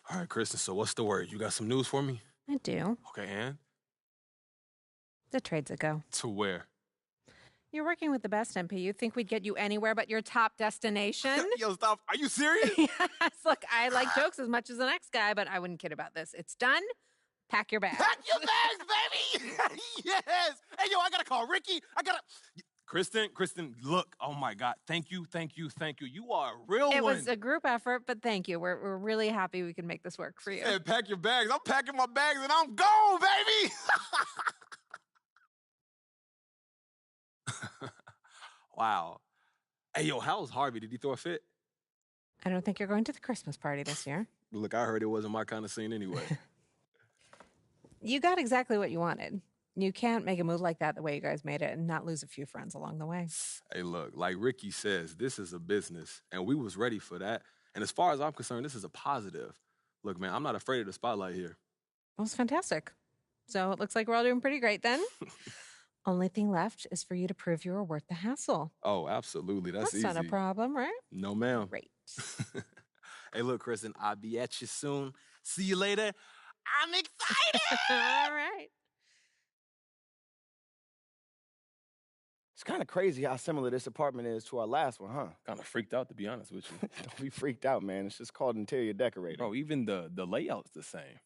All right, Kristen, so what's the word? You got some news for me? I do. Okay, and? The trade's a go. To where? You're working with the best, MP. You'd think we'd get you anywhere but your top destination. Yo, stop. Are you serious? Yes. Look, I like jokes as much as the next guy, but I wouldn't kid about this. It's done. Pack your bags. Pack your bags, baby! Yes! Hey, yo, I gotta call Ricky. Kristen, look, oh my God, thank you. You are a real one. It was a group effort, but thank you. We're really happy we can make this work for you. Hey, pack your bags. I'm packing my bags and I'm gone, baby! Wow. Hey, yo, how's Harvey? Did he throw a fit? I don't think you're going to the Christmas party this year. Look, I heard it wasn't my kind of scene anyway. You got exactly what you wanted. You can't make a move like that the way you guys made it and not lose a few friends along the way. Hey, look, like Ricky says, this is a business, and we was ready for that. And as far as I'm concerned, this is a positive. Look, man, I'm not afraid of the spotlight here. Well, it's fantastic. So it looks like we're all doing pretty great then. Only thing left is for you to prove you were worth the hassle. Oh, absolutely. That's easy. Not a problem, right? No, ma'am. Great. Hey, look, Kristen, I'll be at you soon. See you later. I'm excited. All right. It's kind of crazy how similar this apartment is to our last one, huh? Kind of freaked out, to be honest with you. Don't be freaked out, man. It's just called interior decorating. Bro, even the layout's the same.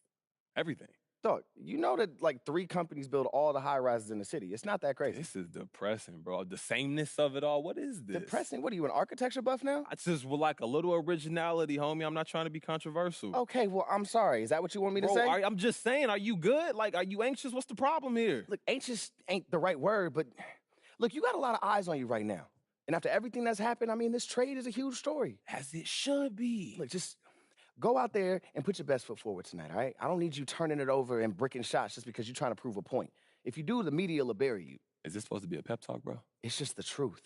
Everything. Dog, you know that like 3 companies build all the high rises in the city. It's not that crazy. This is depressing, bro. The sameness of it all. What is this? Depressing? What are you, an architecture buff now? I just would like a little originality, homie. I'm not trying to be controversial. Okay, well, I'm sorry. Is that what you want me to say? I'm just saying, are you good? Like, are you anxious? What's the problem here? Look, anxious ain't the right word, but look, you got a lot of eyes on you right now. And after everything that's happened, I mean, this trade is a huge story. As it should be. Look, just go out there and put your best foot forward tonight, all right? I don't need you turning it over and bricking shots just because you're trying to prove a point. If you do, the media will bury you. Is this supposed to be a pep talk, bro? It's just the truth.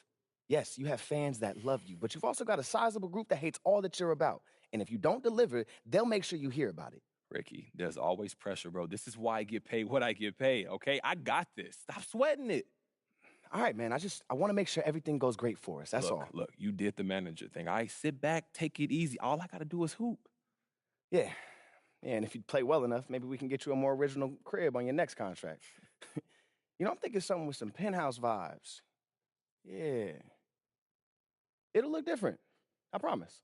Yes, you have fans that love you, but you've also got a sizable group that hates all that you're about. And if you don't deliver, they'll make sure you hear about it. Ricky, there's always pressure, bro. This is why I get paid what I get paid, okay? I got this. Stop sweating it. All right, man, I want to make sure everything goes great for us. That's all. Look, you did the manager thing. All right, sit back, take it easy. All I got to do is hoop. Yeah, and if you play well enough, maybe we can get you a more original crib on your next contract. You know, I'm thinking something with some penthouse vibes. Yeah. It'll look different. I promise.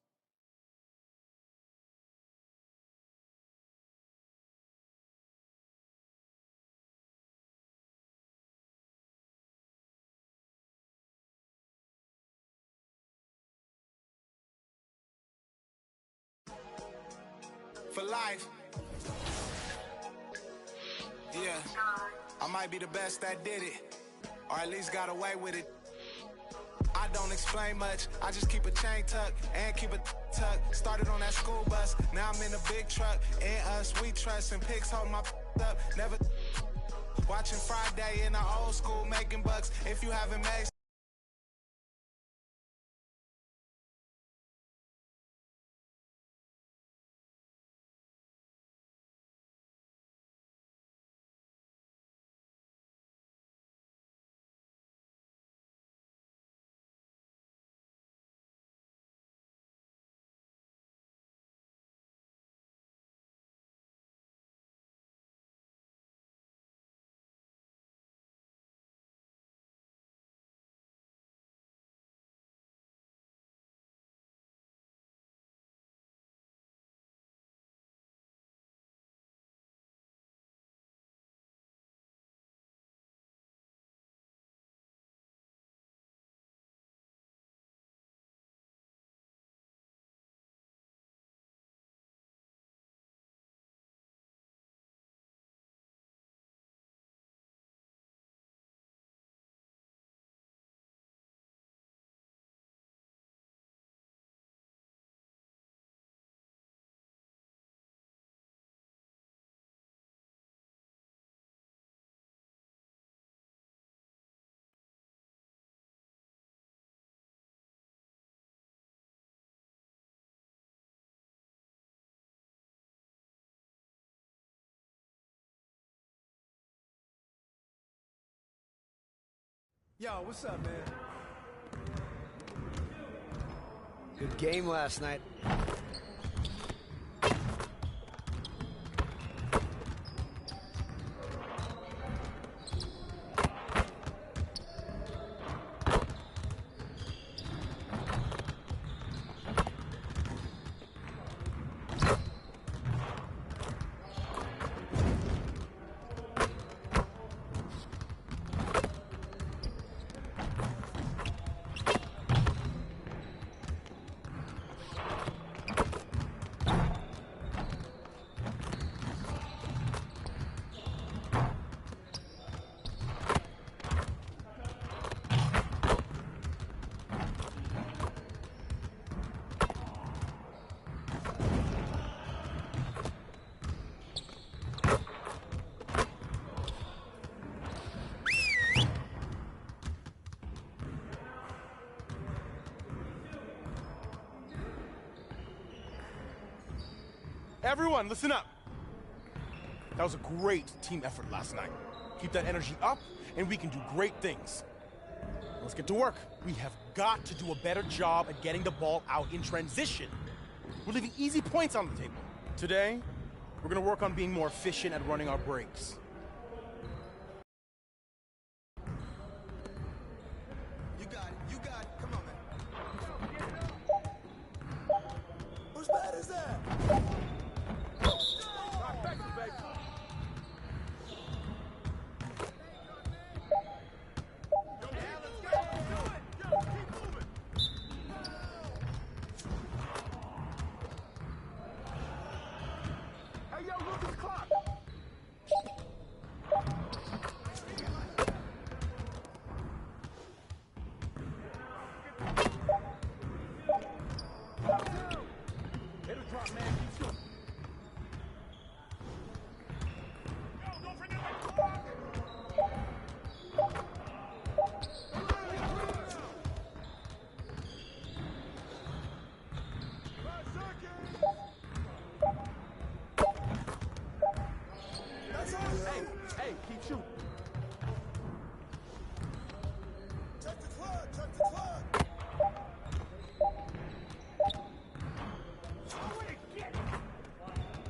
For life. Yeah, I might be the best that did it, or at least got away with it. I don't explain much, I just keep a chain tuck and keep a tuck. Started on that school bus, now I'm in a big truck. And us, we trust, and pigs hold my up. Never watching Friday in the old school, making bucks. If you haven't made Yo, what's up, man? Good game last night. Everyone, listen up. That was a great team effort last night. Keep that energy up, and we can do great things. Let's get to work. We have got to do a better job at getting the ball out in transition. We're leaving easy points on the table. Today, we're going to work on being more efficient at running our breaks. You got it. You got it. Come on, man. Whose bat is that? Hey, keep shooting. Check the clock. Check the clock.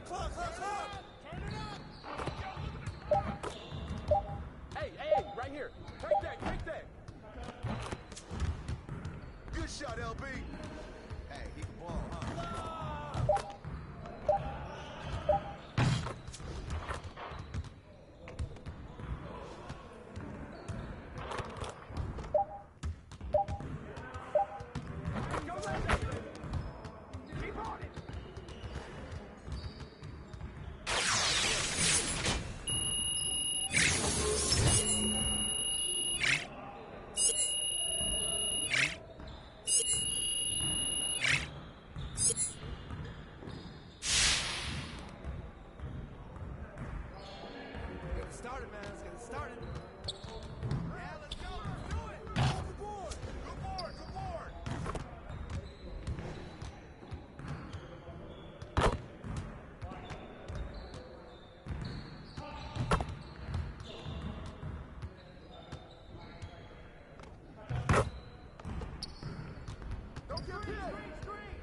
Clock, clock, clock. Turn it up. Hey, right here. Take that. Good shot, LB. Hey, he can ball, huh? Started, man. Let's get it started. Yeah, let's go. Let's do it. Overboard. Good board. Good board. Don't get hit. Screen.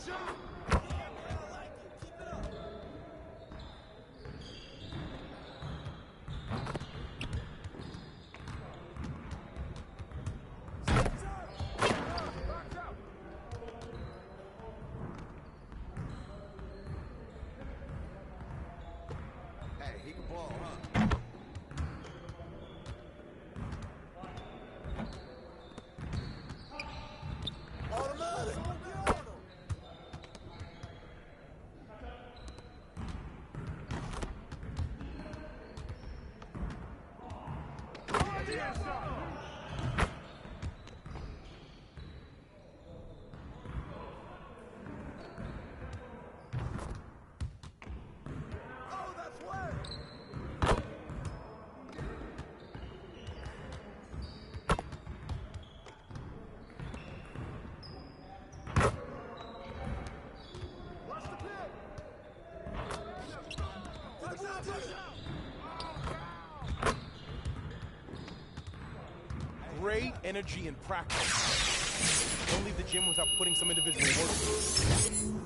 Shot. Hey, he can ball, huh? Automatic. Oh, that's wet. Watch the pit. Great energy in practice. Don't leave the gym without putting some individual work in.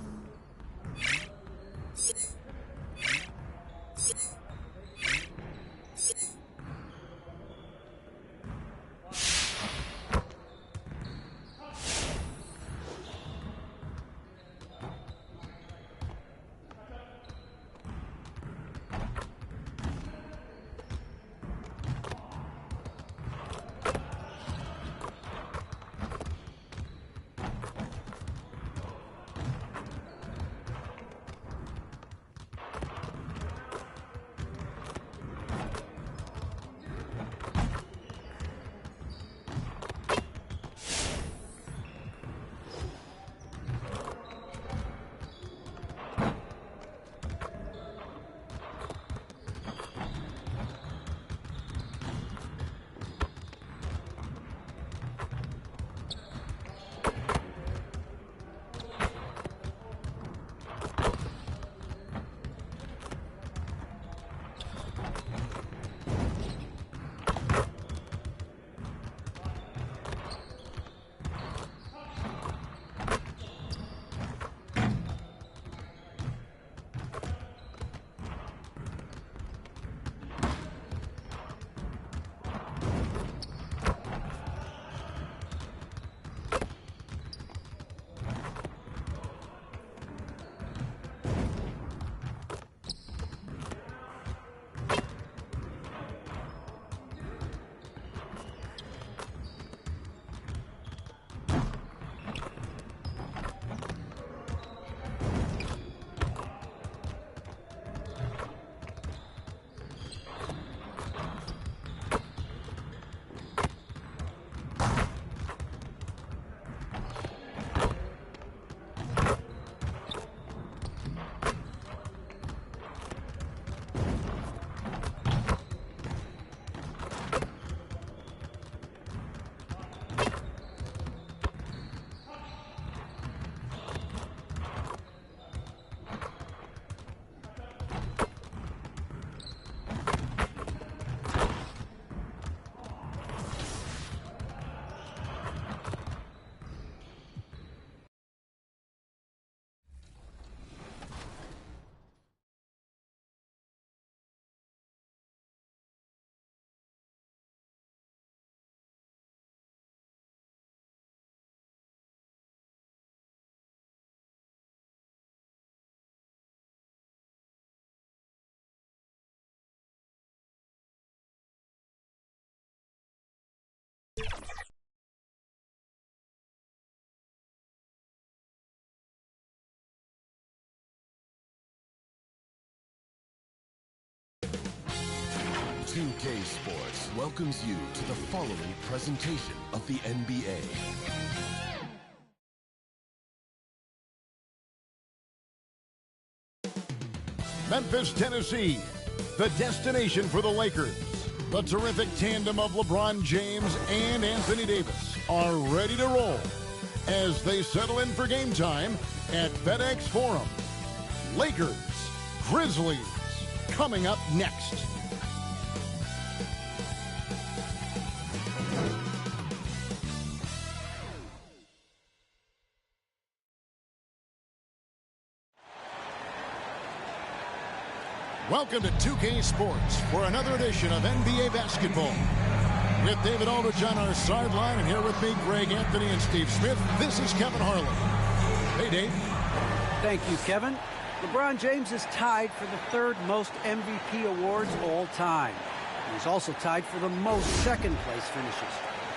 2K Sports welcomes you to the following presentation of the NBA. Memphis, Tennessee, the destination for the Lakers. The terrific tandem of LeBron James and Anthony Davis are ready to roll as they settle in for game time at FedEx Forum. Lakers, Grizzlies, coming up next. Welcome to 2K Sports for another edition of NBA basketball. With David Aldridge on our sideline, and here with me, Greg Anthony and Steve Smith, this is Kevin Harlan. Hey, Dave. Thank you, Kevin. LeBron James is tied for the third most MVP awards all time. He's also tied for the most second-place finishes.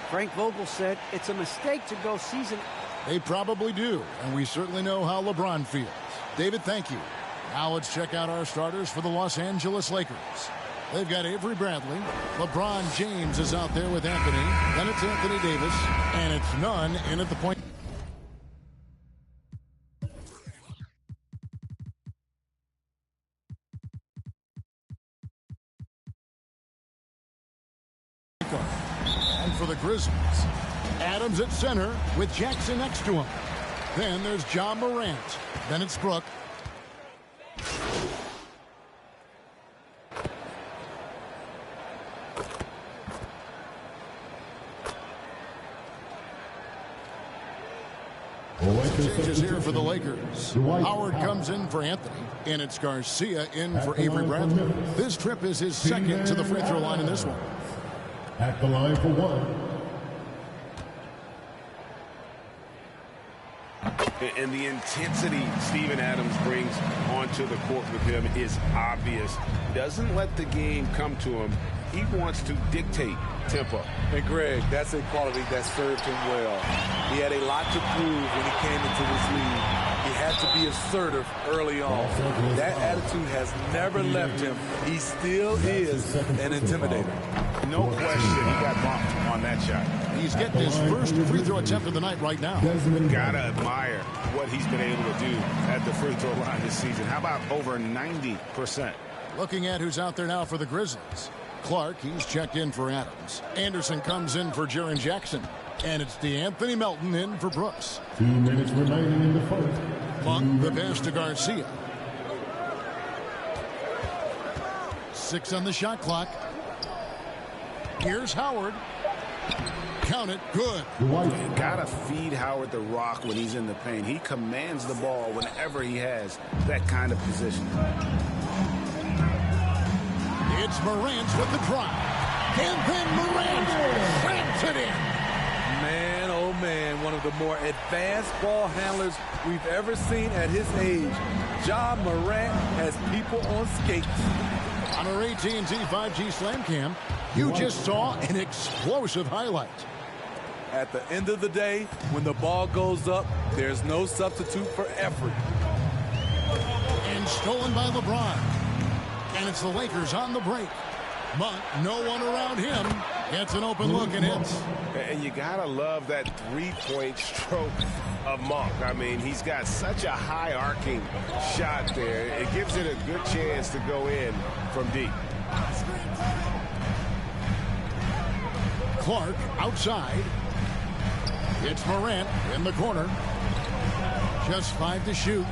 Frank Vogel said it's a mistake to go season. They probably do, and we certainly know how LeBron feels. David, thank you. Now let's check out our starters for the Los Angeles Lakers. They've got Avery Bradley. LeBron James is out there with Anthony. Then it's Anthony Davis, and it's none in at the point. And for the Grizzlies, Adams at center with Jackson next to him. Then there's John Morant. Then it's Brook. Changes here for the Lakers. Howard comes in for Anthony, and it's Garcia in for Avery Bradley. This trip is his second to the free throw line in this one. At the line for one. And the intensity Steven Adams brings onto the court with him is obvious. Doesn't let the game come to him. He wants to dictate tempo. And Greg, that's a quality that served him well. He had a lot to prove when he came into this league. He had to be assertive early on. That attitude has never left him. He still is an intimidator. No question, he got bumped on that shot. He's getting his first free throw attempt of the night right now. Gotta admire what he's been able to do at the free throw line this season. How about over 90%? Looking at who's out there now for the Grizzlies. Clark, he's checked in for Adams. Anderson comes in for Jaren Jackson. And it's DeAnthony Melton in for Brooks. 2 minutes remaining in the first. Monk, the pass to Garcia. 6 on the shot clock. Here's Howard. Count it. Good. You gotta feed Howard the rock when he's in the paint. He commands the ball whenever he has that kind of position. It's Morant with the drive. And then Morant slams it in. Man, oh man, one of the more advanced ball handlers we've ever seen at his age. Ja Morant has people on skates. On our AT&T 5G Slam Cam, you just saw an explosive highlight. At the end of the day, when the ball goes up, there's no substitute for effort. And stolen by LeBron. And it's the Lakers on the break. Monk, no one around him. Gets an open look and hits. And you gotta love that three-point stroke of Monk. I mean, he's got such a high arcing shot there. It gives it a good chance to go in from deep. Clark outside. It's Morant in the corner. Just 5 to shoot.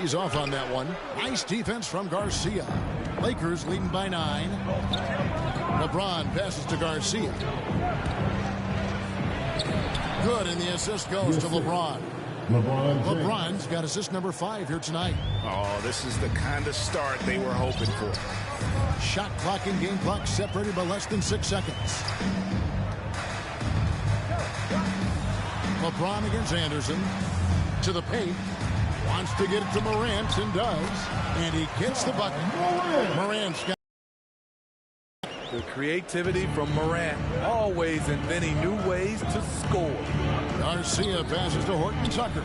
He's off on that one. Nice defense from Garcia. Lakers leading by 9. LeBron passes to Garcia. Good, and the assist goes to LeBron. LeBron's got assist number 5 here tonight. Oh, this is the kind of start they were hoping for. Shot clock and game clock separated by less than 6 seconds. LeBron against Anderson. To the paint. Wants to get it to Morant and does. And he gets the bucket. Morant's got the creativity from Morant, always inventing new ways to score. Garcia passes to Horton Tucker.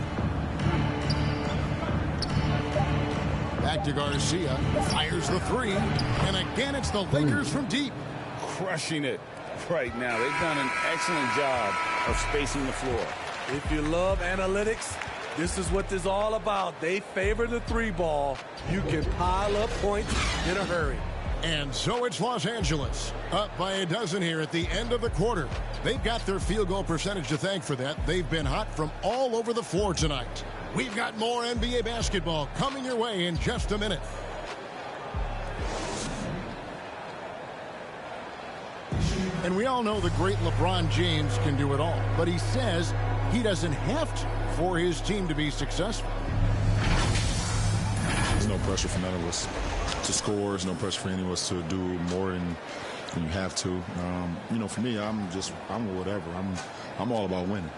Back to Garcia. Fires the three. And again, it's the Lakers from deep. Crushing it right now. They've done an excellent job of spacing the floor. If you love analytics, this is what this is all about. They favor the three ball. You can pile up points in a hurry. And so it's Los Angeles, up by a dozen here at the end of the quarter. They've got their field goal percentage to thank for that. They've been hot from all over the floor tonight. We've got more NBA basketball coming your way in just a minute. And we all know the great LeBron James can do it all, but he says he doesn't have to for his team to be successful. There's no pressure for none of us to score. There's no pressure for any of us to do more than you have to. You know, for me, I'm whatever. I'm all about winning.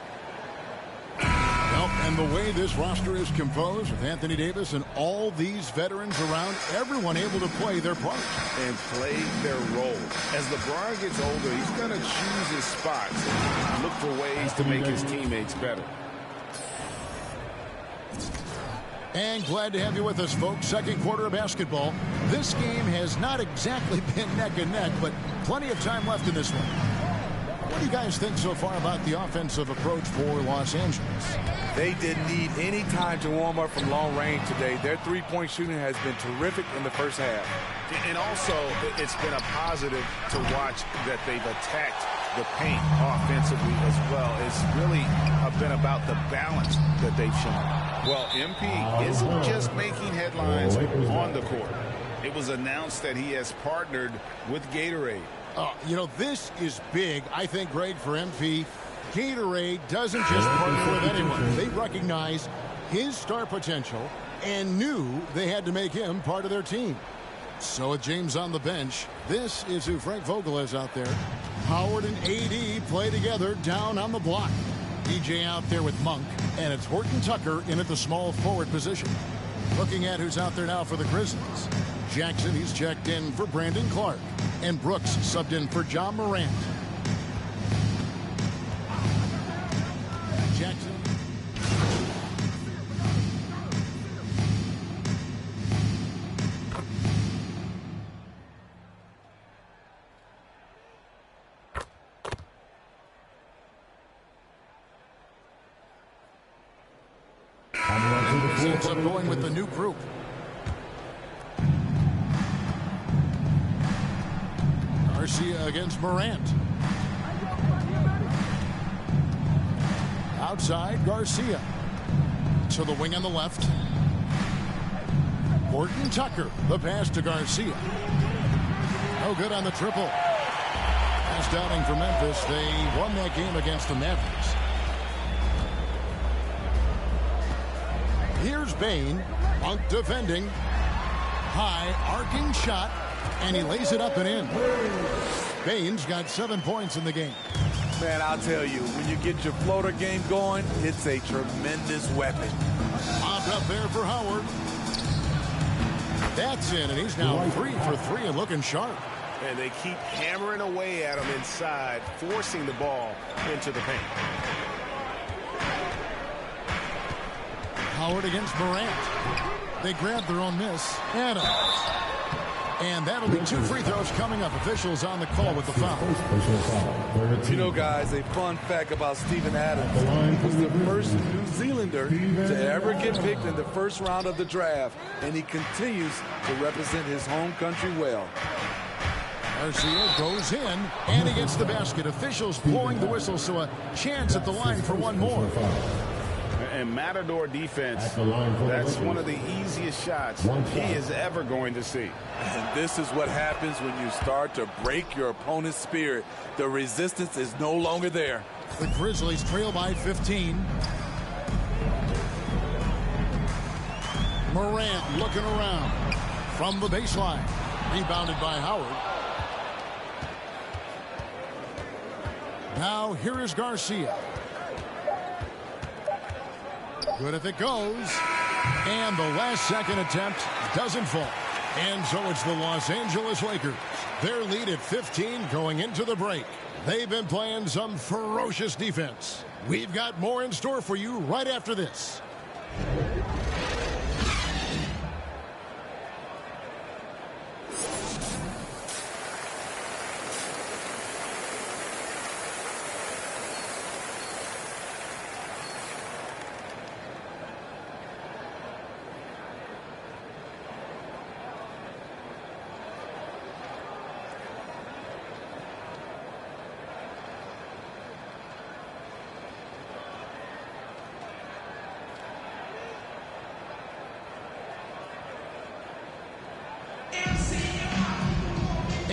Well, and the way this roster is composed with Anthony Davis and all these veterans around, everyone able to play their part. And play their role. As LeBron gets older, he's going to choose his spots and look for ways to make his teammates better. And glad to have you with us, folks. Second quarter of basketball. This game has not exactly been neck and neck, but plenty of time left in this one. What do you guys think so far about the offensive approach for Los Angeles? They didn't need any time to warm up from long range today. Their three-point shooting has been terrific in the first half. And also, it's been a positive to watch that they've attacked the paint offensively as well. It's really been about the balance that they've shown. Well, MP isn't just making headlines on the court. It was announced that he has partnered with Gatorade. You know, this is big, I think, Greg, for MP. Gatorade doesn't just partner with anyone. They recognize his star potential and knew they had to make him part of their team. So with James on the bench, this is who Frank Vogel is out there. Howard and AD play together down on the block. DJ out there with Monk, and it's Horton Tucker in at the small forward position. Looking at who's out there now for the Grizzlies. Jackson, he's checked in for Brandon Clark. And Brooks subbed in for John Morant. Jackson. Ends up going with the new group. Garcia against Morant. Outside, Garcia. To the wing on the left. Horton Tucker, the pass to Garcia. No good on the triple. Last outing for Memphis. They won that game against the Mavericks. Here's Bane. Monk defending. High, arcing shot. And he lays it up and in. Bane's got 7 points in the game. Man, I'll tell you, when you get your floater game going, it's a tremendous weapon. Popped up there for Howard. That's in, and he's now 3 for 3 and looking sharp. And they keep hammering away at him inside, forcing the ball into the paint. Howard against Morant. They grab their own miss. Adams. And that'll be 2 free throws coming up. Officials on the call with the foul. You know, guys, a fun fact about Steven Adams. He was the first New Zealander to ever get picked in the first round of the draft, and he continues to represent his home country well. Garcia goes in, and he gets the basket. Officials blowing the whistle, so a chance at the line for one more. And Matador defense, that's one of the easiest shots he is ever going to see. And this is what happens when you start to break your opponent's spirit. The resistance is no longer there. The Grizzlies trail by 15. Morant looking around from the baseline. Rebounded by Howard. Now here is Garcia. Good if it goes. And the last second attempt doesn't fall. And so it's the Los Angeles Lakers. Their lead at 15 going into the break. They've been playing some ferocious defense. We've got more in store for you right after this.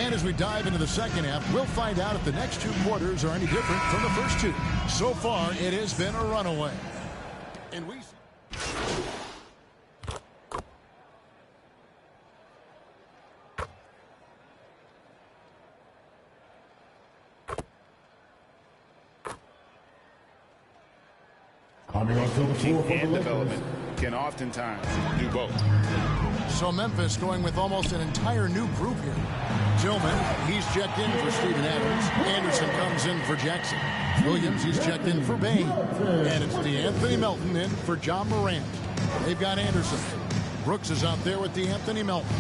And as we dive into the second half, we'll find out if the next two quarters are any different from the first two. So far, it has been a runaway. And we... Coming onto the floor for the And Lakers. development can oftentimes do both. So Memphis going with almost an entire new group here. Tillman, he's checked in for Steven Adams. Anderson comes in for Jackson. Williams, he's checked in for Bain. And it's DeAnthony Melton in for John Morant. They've got Anderson. Brooks is out there with DeAnthony Melton.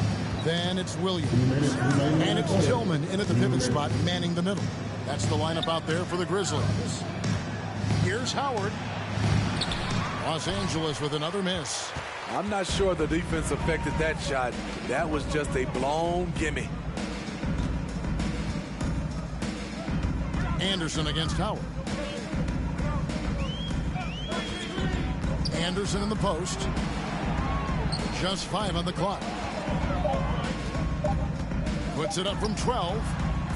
Then it's Williams. And it's Tillman in at the pivot spot, manning the middle. That's the lineup out there for the Grizzlies. Here's Howard. Los Angeles with another miss. I'm not sure the defense affected that shot. That was just a blown gimme. Anderson against Howard. Anderson in the post. Just 5 on the clock. Puts it up from 12.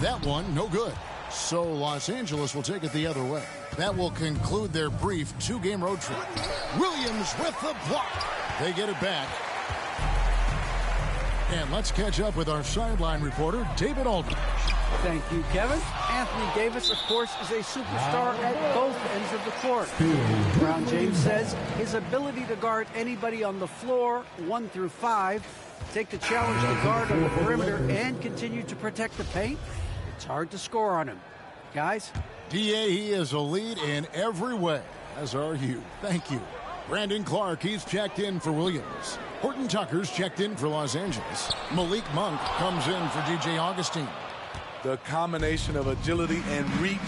That one, no good. So Los Angeles will take it the other way. That will conclude their brief 2-game road trip. Williams with the block. They get it back. And let's catch up with our sideline reporter, David Aldridge. Thank you, Kevin. Anthony Davis, of course, is a superstar at both ends of the court. LeBron James says his ability to guard anybody on the floor, 1 through 5, take the challenge to guard on the perimeter and continue to protect the paint, it's hard to score on him. Guys? DA, he is a lead in every way, as are you. Thank you. Brandon Clark, he's checked in for Williams. Horton Tucker's checked in for Los Angeles. Malik Monk comes in for DJ Augustine. The combination of agility and reach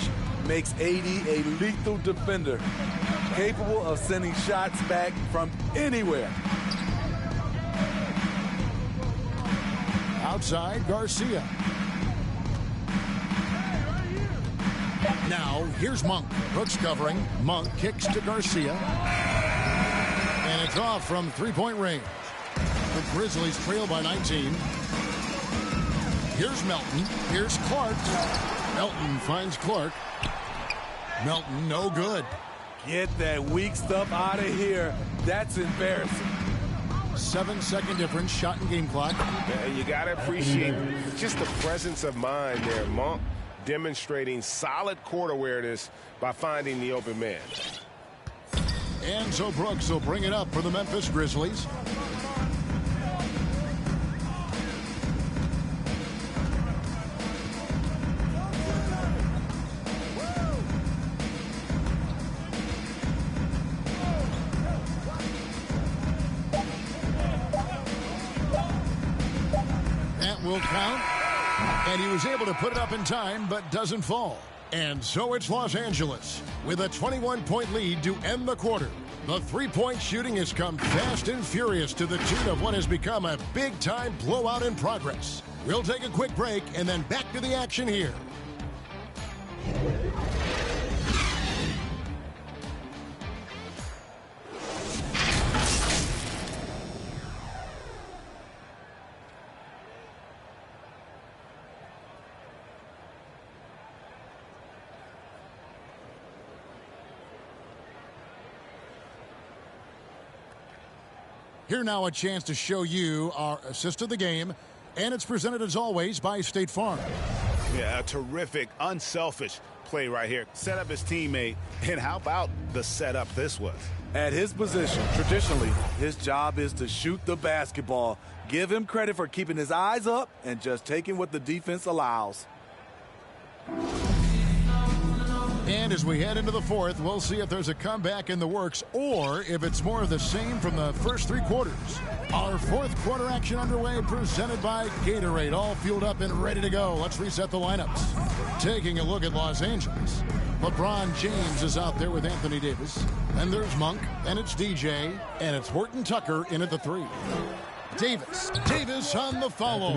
makes AD a lethal defender, capable of sending shots back from anywhere. Outside, Garcia. Now, here's Monk. Brooks covering. Monk kicks to Garcia. And it's off from three-point range. The Grizzlies trail by 19. Here's Melton. Here's Clark. Melton finds Clark. Melton, no good. Get that weak stuff out of here. That's embarrassing. 7-second difference, shot and game clock. Yeah, you got to appreciate just the presence of mind there. Monk demonstrating solid court awareness by finding the open man. And so Brooks will bring it up for the Memphis Grizzlies. That will count. And he was able to put it up in time, but doesn't fall. And so it's Los Angeles with a 21-point lead to end the quarter. The three-point shooting has come fast and furious to the tune of what has become a big-time blowout in progress. We'll take a quick break and then back to the action here. Here now a chance to show you our assist of the game, and it's presented as always by State Farm. Yeah, a terrific, unselfish play right here. Set up his teammate, and how about the setup this was? At his position, traditionally, his job is to shoot the basketball. Give him credit for keeping his eyes up and just taking what the defense allows. And as we head into the fourth, we'll see if there's a comeback in the works or if it's more of the same from the first three quarters. Our fourth quarter action underway, presented by Gatorade, all fueled up and ready to go. Let's reset the lineups. Taking a look at Los Angeles. LeBron James is out there with Anthony Davis. And there's Monk, and it's DJ, and it's Horton Tucker in at the 3. Davis on the follow.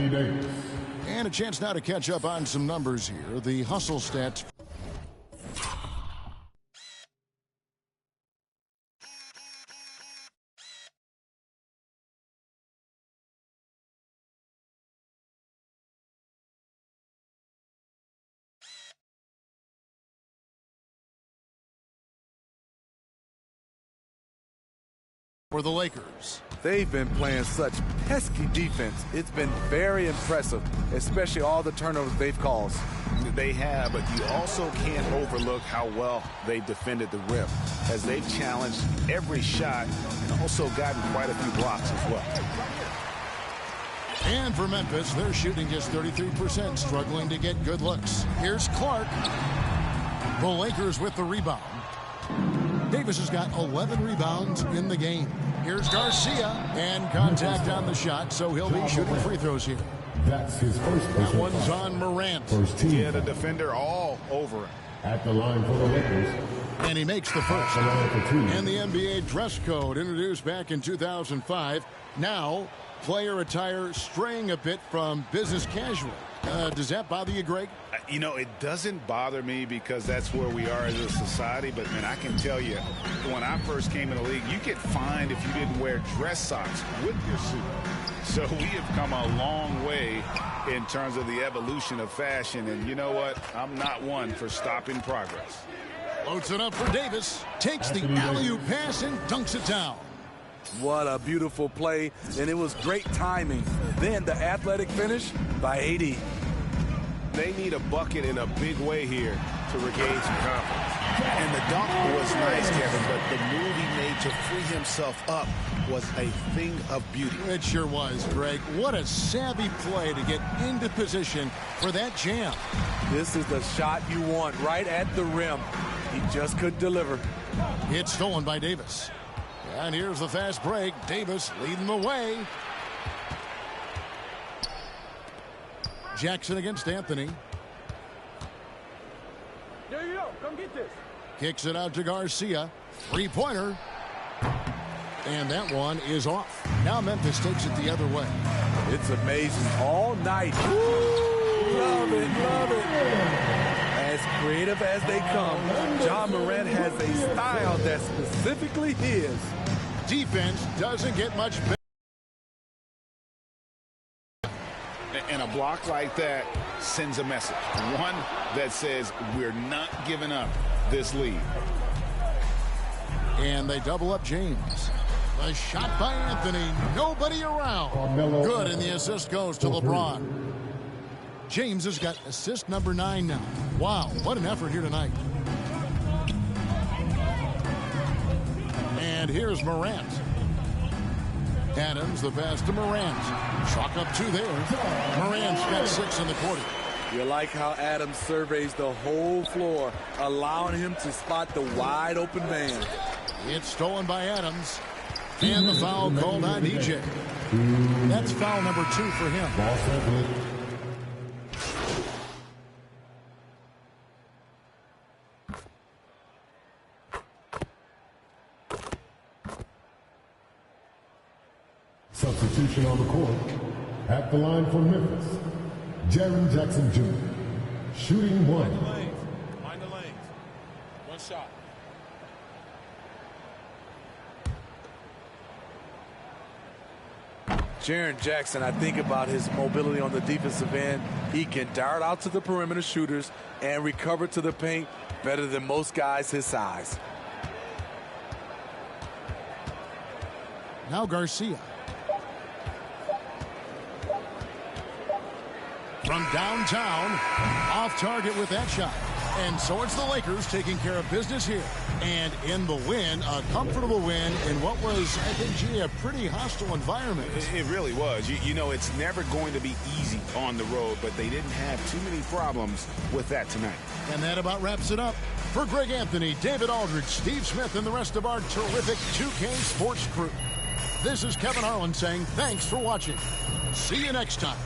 And a chance now to catch up on some numbers here. The hustle stats. for the Lakers. They've been playing such pesky defense. It's been very impressive, especially all the turnovers they've caused. They have, but you also can't overlook how well they defended the rim, as they've challenged every shot and also gotten quite a few blocks as well. And for Memphis, they're shooting just 33%, struggling to get good looks. Here's Clark. The Lakers with the rebound. Davis has got 11 rebounds in the game. Here's Garcia, and contact on the shot, so he'll be shooting free throws here. That's his first That personal one's foul. on Morant. First team. Yeah, the defender all over him. At the line for the Lakers. And he makes the first. At the line for 2. And the NBA dress code introduced back in 2005. Now, player attire straying a bit from business casual. Does that bother you, Greg? You know, it doesn't bother me because that's where we are as a society. But, man, I can tell you, when I first came in the league, you get fined if you didn't wear dress socks with your suit. So we have come a long way in terms of the evolution of fashion. And you know what? I'm not one for stopping progress. Loads it up for Davis. Takes the alley-oop pass and dunks it down. What a beautiful play, and it was great timing. Then the athletic finish by AD. They need a bucket in a big way here to regain some confidence. And the dunk was nice, Kevin, but the move he made to free himself up was a thing of beauty. It sure was, Greg. What a savvy play to get into position for that jam. This is the shot you want right at the rim. He just couldn't deliver. It's stolen by Davis. And here's the fast break. Davis leading the way. Jackson against Anthony. There you go. Come get this. Kicks it out to Garcia. Three-pointer. And that one is off. Now Memphis takes it the other way. It's amazing all night. Woo! Love it, love it. As creative as they come, Ja Morant has a style that's specifically his. Defense doesn't get much better. And a block like that sends a message. One that says we're not giving up this lead. And they double up James. The shot by Anthony. Nobody around. Good, and the assist goes to LeBron. James has got assist number 9 now. Wow, what an effort here tonight. And here's Morant. Adams, the pass to Morant. Chalk up 2 there. Morant's got 6 in the quarter. You like how Adams surveys the whole floor, allowing him to spot the wide open man. It's stolen by Adams. And the foul called on DJ. That's foul number 2 for him. Substitution on the court. At the line for Memphis, Jaren Jackson Jr. Shooting 1. Mind the lanes. One shot. Jaren Jackson, I think about his mobility on the defensive end. He can dart out to the perimeter shooters and recover to the paint better than most guys his size. Now Garcia. From downtown, off target with that shot. And so it's the Lakers taking care of business here. And in the win, a comfortable win in what was, I think, gee, a pretty hostile environment. It really was. You know, it's never going to be easy on the road, but they didn't have too many problems with that tonight. And that about wraps it up. For Greg Anthony, David Aldridge, Steve Smith, and the rest of our terrific 2K Sports crew, this is Kevin Harlan saying thanks for watching. See you next time.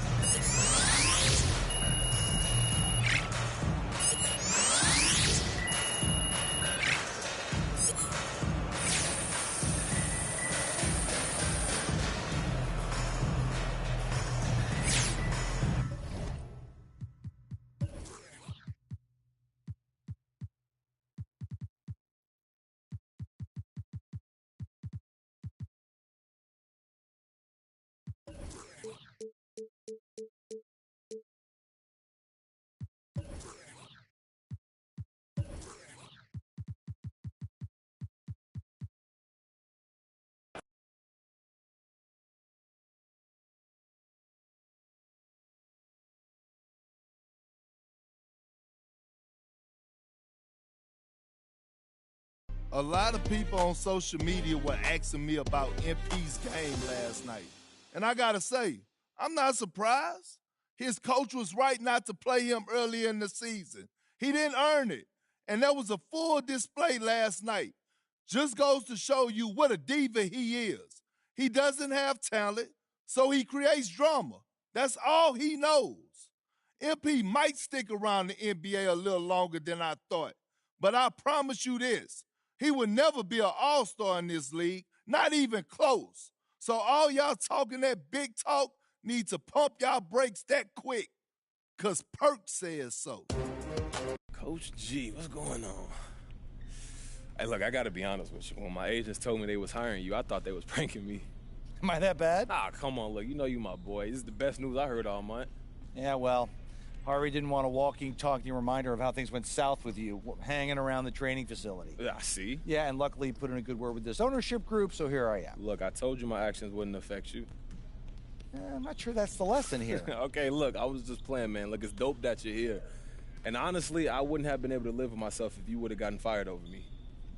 A lot of people on social media were asking me about MP's game last night. And I gotta say, I'm not surprised. His coach was right not to play him earlier in the season. He didn't earn it. And there was a full display last night. Just goes to show you what a diva he is. He doesn't have talent, so he creates drama. That's all he knows. MP might stick around the NBA a little longer than I thought, but I promise you this, he will never be an all-star in this league, not even close. So all y'all talking that big talk need to pump y'all brakes that quick, because Perk says so. Coach G, what's going on? Hey, look, I got to be honest with you. When my agents told me they was hiring you, I thought they was pranking me. Am I that bad? Ah, come on, look, you know you my boy. This is the best news I heard all month. Yeah, well, Harvey didn't want a walking, talking reminder of how things went south with you, hanging around the training facility. Yeah, I see. Yeah, and luckily he put in a good word with this ownership group, so here I am. Look, I told you my actions wouldn't affect you. I'm not sure that's the lesson here. Okay, look, I was just playing, man. Look, it's dope that you're here. And honestly, I wouldn't have been able to live with myself if you would have gotten fired over me.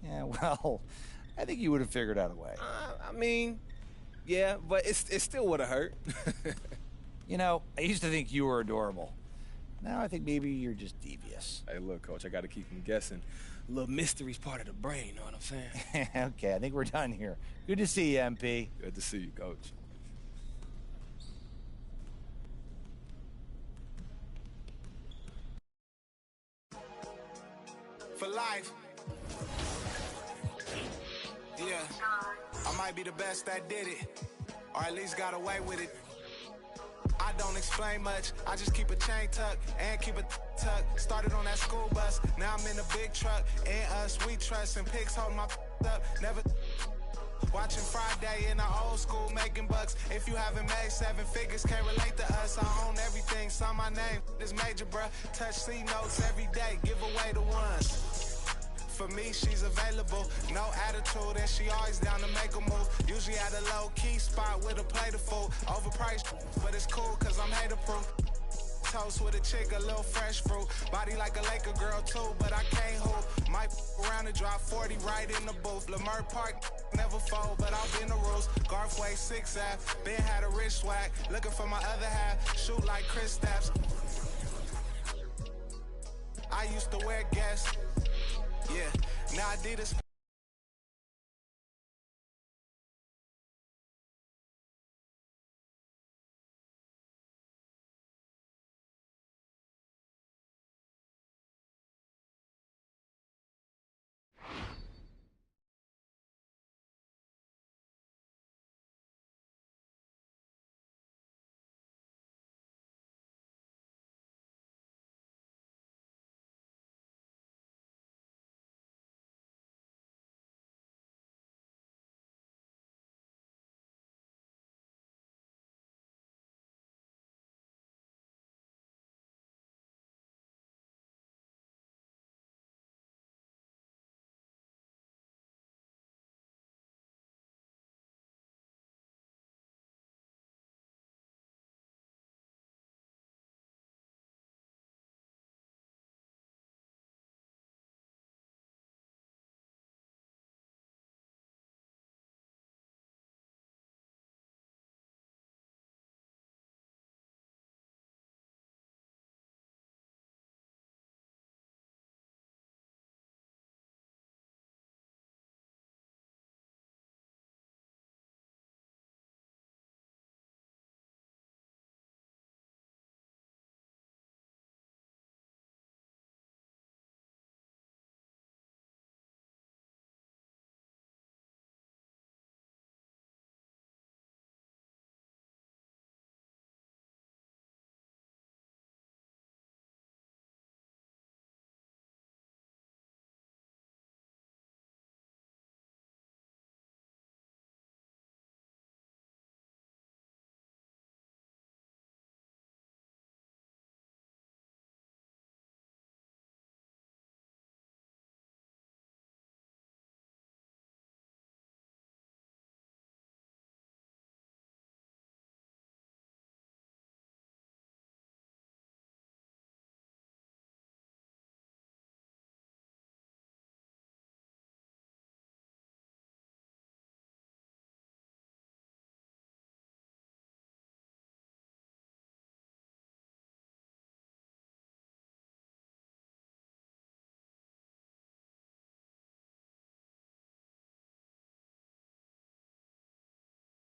Yeah, well, I think you would have figured out a way. I mean, yeah, but it still would have hurt. You know, I used to think you were adorable. Now I think maybe you're just devious. Hey, look, Coach, I got to keep them guessing. A little mystery's part of the brain, you know what I'm saying? Okay, I think we're done here. Good to see you, MP. Good to see you, Coach. For life. Yeah, I might be the best that did it, or at least got away with it. I don't explain much, I just keep a chain tuck and keep a tuck. Started on that school bus, now I'm in a big truck. And us, we trust, and pigs hold my up. Never watching Friday in the old school, making bucks. If you haven't made 7 figures, can't relate to us. I own everything, sign my name, this major, bruh. Touch C notes every day, give away the ones. For me, she's available, no attitude, and she always down to make a move. Usually at a low-key spot with a plate of food. Overpriced, but it's cool, cause I'm hater-proof. Toast with a chick, a little fresh fruit. Body like a Laker girl, too, but I can't hoop. Might around and drop 40 right in the booth. Lamert Park, never fold, but I'll bend the rules. Garthway 6 Ave, Ben had a rich swag. Looking for my other half, shoot like Chris Stapps. I used to wear Guess. Yeah, now Adidas